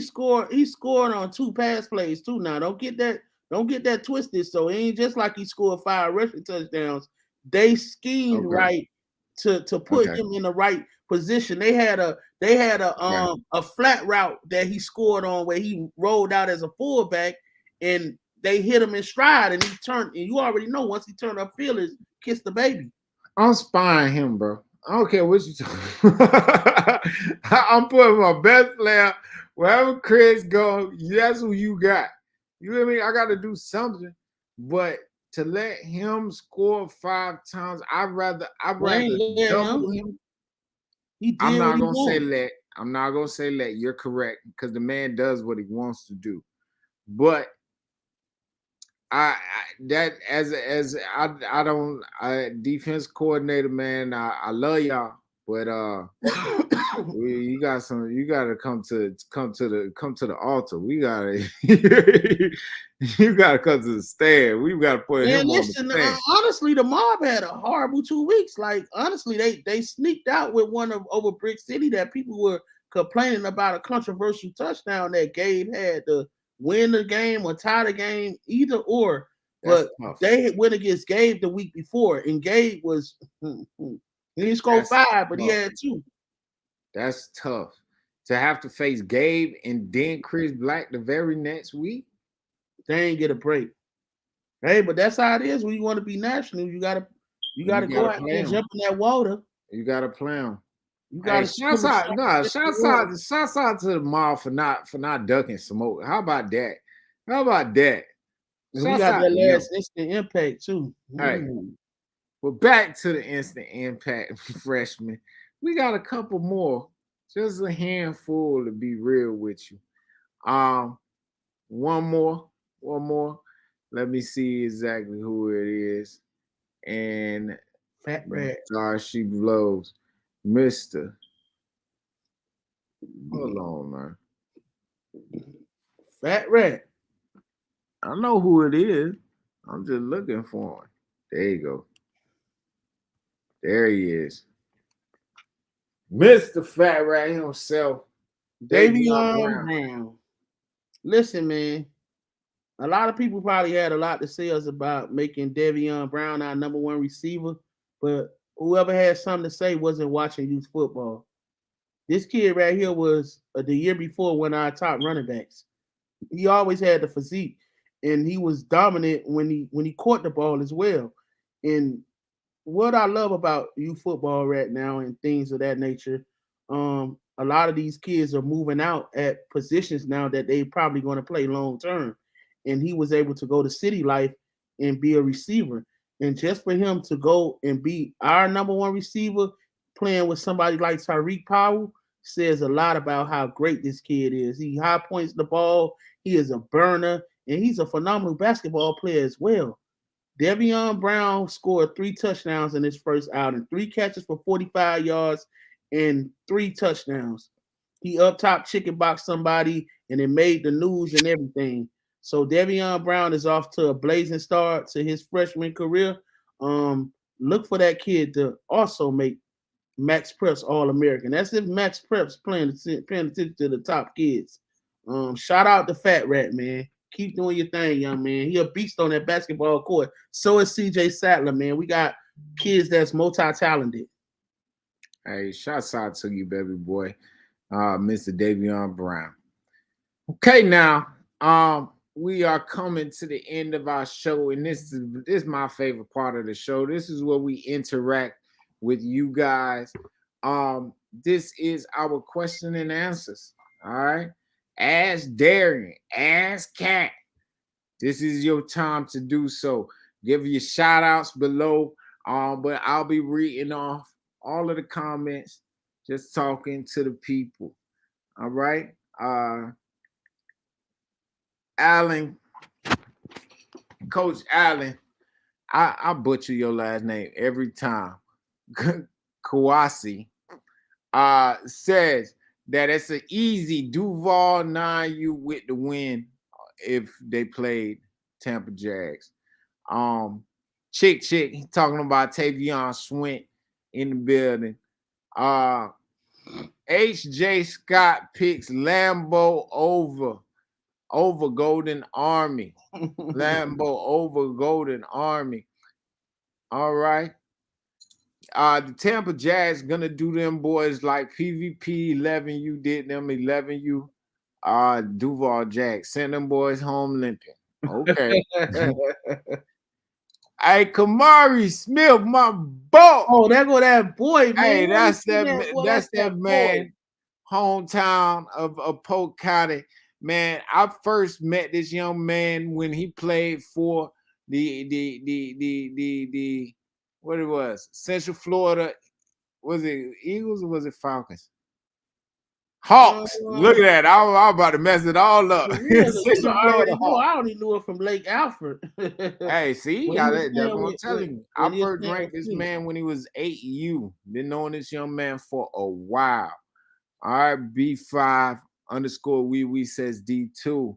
scored on 2 pass plays too. Now don't get that twisted. So it ain't just like he scored 5 rushing touchdowns. They schemed right to put him in the right position. They had a flat route that he scored on where he rolled out as a fullback, and they hit him in stride, and he turned. And you already know once he turned upfield, is kiss the baby. I'm spying him, bro. I don't care what you talking. I'm putting my best player wherever Chris go. That's who you got. You know what I mean? I got to do something, but to let him score 5 times, I'd rather double him. I'm not gonna say let. I'm not gonna say let. You're correct, because the man does what he wants to do. But defense coordinator, man, I love y'all, but you got to come to the altar. We gotta you gotta come to the stand. We gotta put him on the stand. Honestly, the mob had a horrible 2 weeks. Like, honestly, they sneaked out with one over Brick City that people were complaining about, a controversial touchdown that Gabe had to win the game or tie the game, either or. But they went against Gabe the week before, and Gabe was he didn't score 5, but he had 2. That's tough to have to face Gabe and then Chris Black the very next week. They ain't get a break. Hey, but that's how it is when you want to be national. You gotta go out there and jump in that water. You gotta play them. You gotta shouts out to the mob for not ducking smoke. How about that? We got that last instant impact too. All right. Well, back to the instant impact freshman. We got a couple more, just a handful to be real with you. One more. Let me see exactly who it is. And Fat Rat. Sorry, she blows. Mr. Hold on, man. Fat Rat. I know who it is. I'm just looking for him. There you go. There he is. Mr. Fat Rat himself. Davion Brown. Listen, man. A lot of people probably had a lot to say us about making Davion Brown our number 1 receiver, but whoever had something to say wasn't watching youth football. This kid right here was the year before one of our top running backs. He always had the physique, and he was dominant when he caught the ball as well. And what I love about youth football right now and things of that nature, a lot of these kids are moving out at positions now that they probably going to play long term. And he was able to go to City Life and be a receiver. And just for him to go and be our number 1 receiver, playing with somebody like Tariq Powell says a lot about how great this kid is. He high points the ball. He is a burner, and he's a phenomenal basketball player as well. Davion Brown scored 3 touchdowns in his first outing, 3 catches for 45 yards and 3 touchdowns. He up top chicken boxed somebody, and it made the news and everything. So Davion Brown is off to a blazing start to his freshman career. Look for that kid to also make Max Preps All-American. That's if Max Preps paying attention to the top kids. Shout out to Fat Rat, man. Keep doing your thing, young man. He a beast on that basketball court. So is CJ Sadler, man. We got kids that's multi-talented. Hey, shouts out to you, baby boy, Mr. Davion Brown. Okay, now we are coming to the end of our show, and this is my favorite part of the show. This is where we interact with you guys. This is our question and answers. All right. Ask Darian, ask Cat. This is your time to do so. Give your shout outs below. But I'll be reading off all of the comments, just talking to the people. All right. Allen, Coach Allen, I butcher your last name every time. Kawasi says that it's an easy Duval 9U with the win if they played Tampa Jags. Chick, he's talking about Tavion Swint in the building. H.J. Scott picks Lambeau over Golden Army. Lambeau over Golden Army. All right. The Tampa Jazz gonna do them boys like PVP 11U did them 11U. Duval Jack send them boys home limping. Okay. Hey, Kamari Smith, my boy. Oh, there go that boy, man. Hey, that's that man. Hometown of Polk County. Man, I first met this young man when he played for the what it was, Central Florida. Was it Eagles or was it Falcons? Hawks. Look at that. I was about to mess it all up. I already knew it from Lake Alfred. Hey, see, that's what I'm telling you. I first ranked this man when he was 8U. Been knowing this young man for a while. All right, B5 _ wee says D2.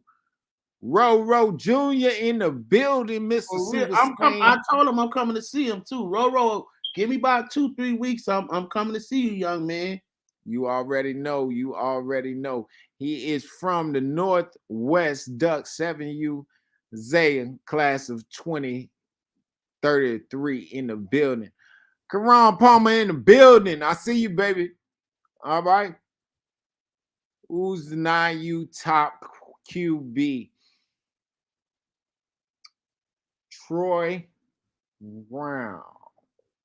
Ro Jr. in the building, Mississippi. I told him I'm coming to see him too. Ro, give me about 2-3 weeks. I'm coming to see you, young man. You already know. He is from the Northwest Duck 7U Zaya class of 2033 in the building. Karan Palmer in the building. I see you, baby. All right. Who's the 9U top QB? Troy Brown.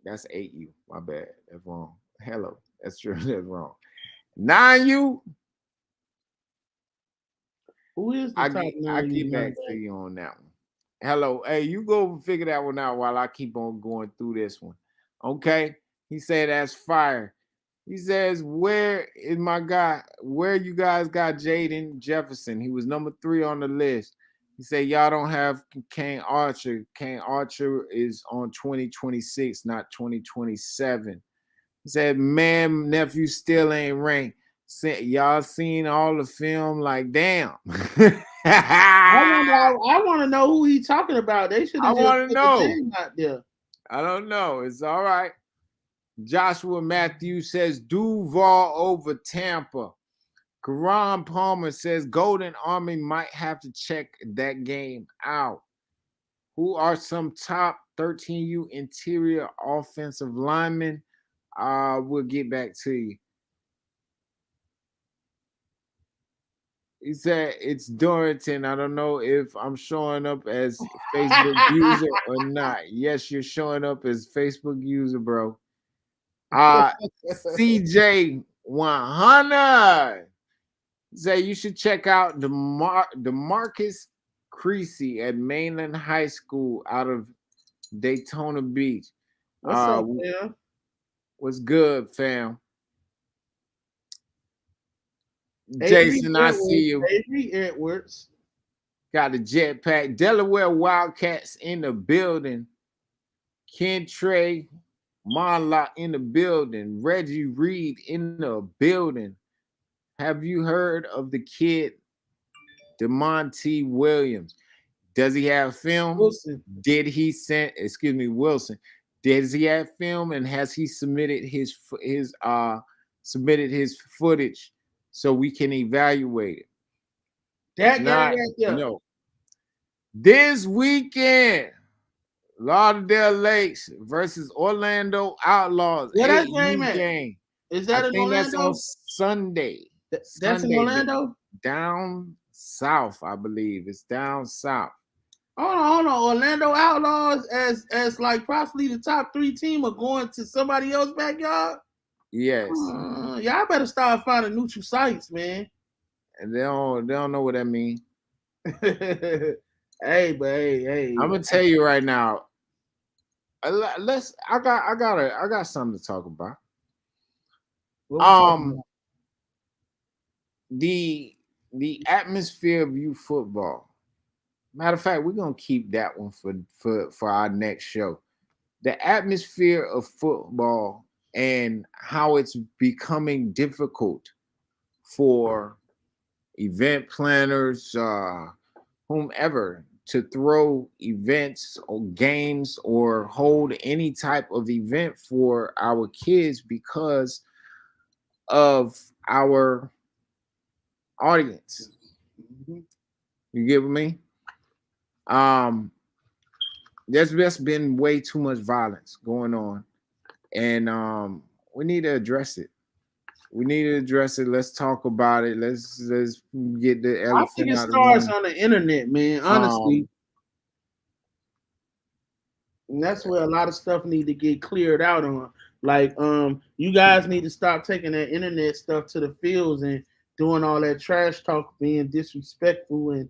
That's 8U. My bad. That's wrong. Hello. That's true. That's wrong. 9U. Who is the top 9U? I get back to you on that one. Hello. Hey, you go figure that one out while I keep on going through this one. Okay. He said that's fire. He says, where is my guy? Where you guys got Jaden Jefferson? He was number 3 on the list. He said, y'all don't have Kane Archer. Kane Archer is on 2026, not 2027. He said, man, nephew still ain't ranked. Y'all seen all the film? Like, damn. I want to know who he's talking about. They should have want to know. Out there. I don't know. It's all right. Joshua Matthews says Duval over Tampa. Karan Palmer says Golden Army might have to check that game out. Who are some top 13U interior offensive linemen? We'll get back to you. He said it's Dorrington. I don't know if I'm showing up as Facebook user or not. Yes, you're showing up as Facebook user, bro. CJ 100 say you should check out DeMarcus Creasy at Mainland High School out of Daytona Beach. What's up, man? What's good, fam? Avery Jason, I Edwards, see you. Avery Edwards. Got the jetpack. Delaware Wildcats in the building. Ken Trey Monlock in the building. Reggie Reed in the building. Have you heard of the kid, DeMonte Williams? Does he have film? Wilson. Did he send? Excuse me, Wilson. Does he have film, and has he submitted his footage so we can evaluate it? That guy Not, right there. no. This weekend, Lauderdale Lakes versus Orlando Outlaws. Where that 8U game at? game. Is that I in think Orlando? that's on Sunday. That's Sunday, in Orlando? Down south, I believe. It's down south. Hold on. Orlando Outlaws as like possibly the top 3 team are going to somebody else's backyard? Yes. Y'all better start finding neutral sites, man. And they don't know what that means. Hey. I'm gonna tell you right now. I got something to talk about. The atmosphere of youth football. Matter of fact, we're gonna keep that one for our next show. The atmosphere of football and how it's becoming difficult for event planners, whomever, to throw events or games or hold any type of event for our kids because of our audience. You get with me? There's just been way too much violence going on, and we need to address it. Let's talk about it. Let's get the elephant I think it out of the starts room. on the internet, man. Honestly, and that's where a lot of stuff need to get cleared out on. Like, you guys need to stop taking that internet stuff to the fields and doing all that trash talk, being disrespectful, and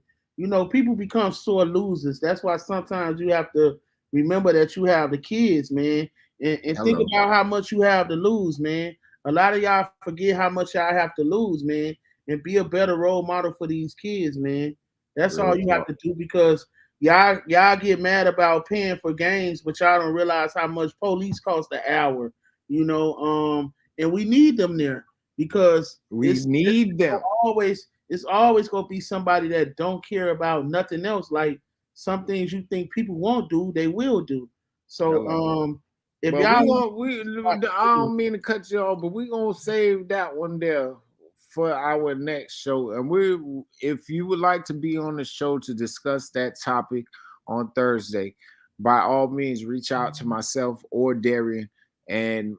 people become sore losers. That's why sometimes you have to remember that you have the kids, man, and think about how much you have to lose, man. A lot of y'all forget how much y'all have to lose, man, and be a better role model for these kids, man. That's all you have to do, because y'all get mad about paying for games, but y'all don't realize how much police cost an hour, and we need them there, because it's always gonna be somebody that don't care about nothing else. Like, some things you think people won't do, they will do. So if y'all, I don't mean to cut you off, but we're gonna save that one there for our next show. And if you would like to be on the show to discuss that topic on Thursday, by all means reach out to myself or Darion, and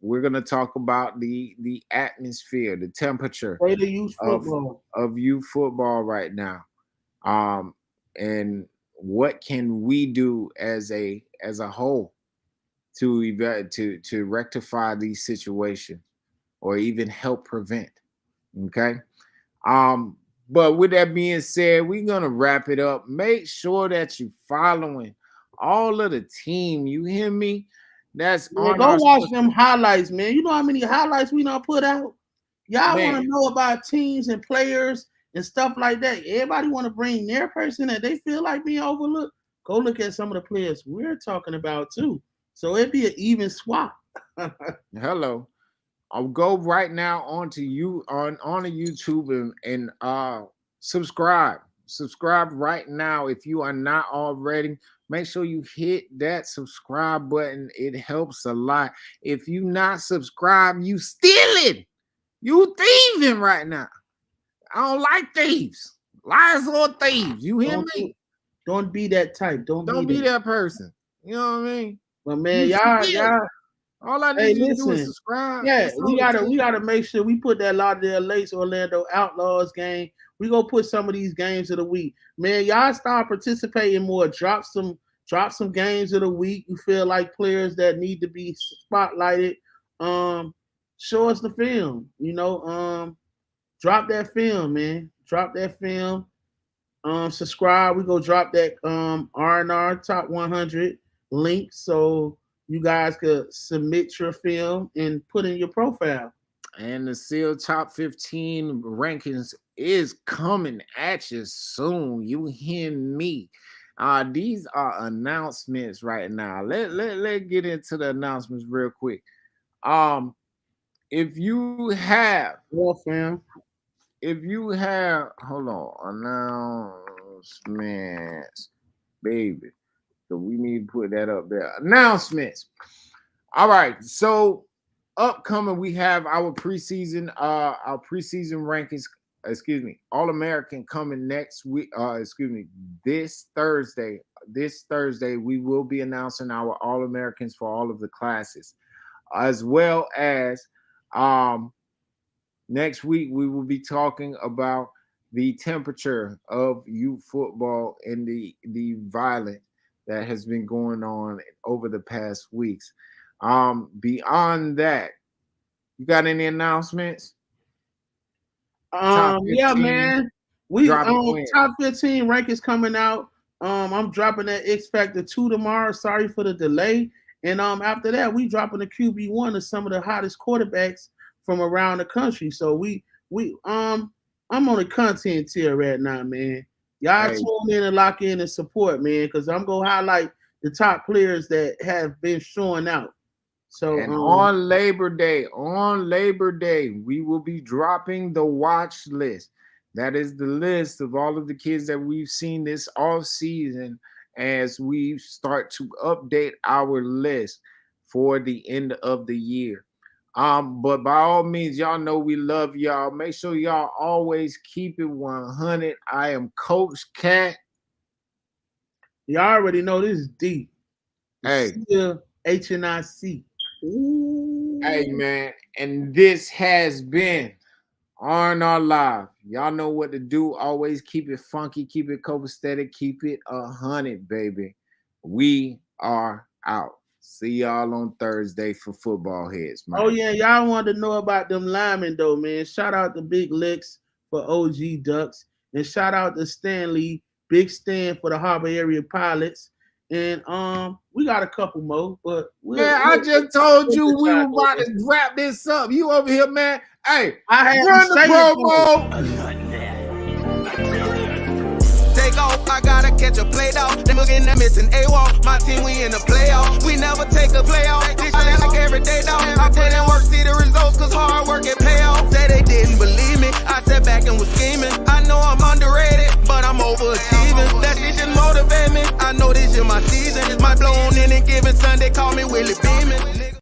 we're gonna talk about the atmosphere, the temperature of youth football right now, and what can we do as a whole to rectify these situations or even help prevent. Okay. But with that being said, we're gonna wrap it up. Make sure that you're following all of the team. You hear me? That's go watch them highlights, man. You know how many highlights we done put out? Y'all want to know about teams and players and stuff like that. Everybody want to bring their person that they feel like being overlooked. Go look at some of the players we're talking about too. So it'd be an even swap. Hello. I'll go right now onto you on YouTube and subscribe. Subscribe right now if you are not already. Make sure you hit that subscribe button. It helps a lot. If you not subscribed, you stealing. You thieving right now. I don't like thieves. Liars or thieves. You hear me? Don't be that type. Don't be that person. You know what I mean? But man, y'all. All I need you to do is subscribe. Yeah, we gotta make sure we put that Lauderdale Lakes Orlando Outlaws game. We gonna put some of these games of the week. Man, y'all start participating more. Drop some games of the week. You feel like players that need to be spotlighted. Show us the film. Drop that film, man. Drop that film. Subscribe. We go drop that RNR Top 100 link. So you guys could submit your film and put in your profile. And the Seal Top 15 rankings is coming at you soon. You hear me? These are announcements right now. Let's get into the announcements real quick. If you have, hold on, announcements, baby. So we need to put that up there. Announcements. All right. So upcoming, we have our preseason rankings. All-American coming next week. This Thursday. This Thursday, we will be announcing our All-Americans for all of the classes, as well as next week we will be talking about the temperature of youth football and the violence that has been going on over the past weeks. Beyond that, you got any announcements? Yeah, man. We top 15 rankings coming out. I'm dropping that X Factor 2 tomorrow. Sorry for the delay. And after that, we dropping the QB1 of some of the hottest quarterbacks from around the country. So I'm on the content tier right now, man. Y'all tune in and lock in and support, man, because I'm gonna highlight the top players that have been showing out. So on Labor Day, we will be dropping the watch list. That is the list of all of the kids that we've seen this all season as we start to update our list for the end of the year. But by all means, y'all know we love y'all. Make sure y'all always keep it 100. I am Coach Cat. Y'all already know this is deep. Hey, HNIC. Hey, man, and this has been RNRLIVE. Y'all know what to do. Always keep it funky, keep it copacetic, keep it 100, baby. We are out. See y'all on Thursday for football heads, man. Oh, yeah, y'all wanted to know about them linemen, though, man. Shout out to Big Licks for OG Ducks. And shout out to Stanley, Big Stan for the Harbor Area Pilots. And we got a couple more, but I just told you we were about to wrap this up. You over here, man. Hey, I had run the promo. Take off, I gotta catch a play dog. Them again, that missing A-wall. My team, we in the playoff. We never take a playoff. This shit like every day, dog. I put in work, see the results, cause hard work it pay off. Say they didn't believe me. I sat back and was scheming. I know I'm underrated, but I'm overachieving. That shit just motivate me. I know this is my season. My blow on any given Sunday, call me Willie Beeman.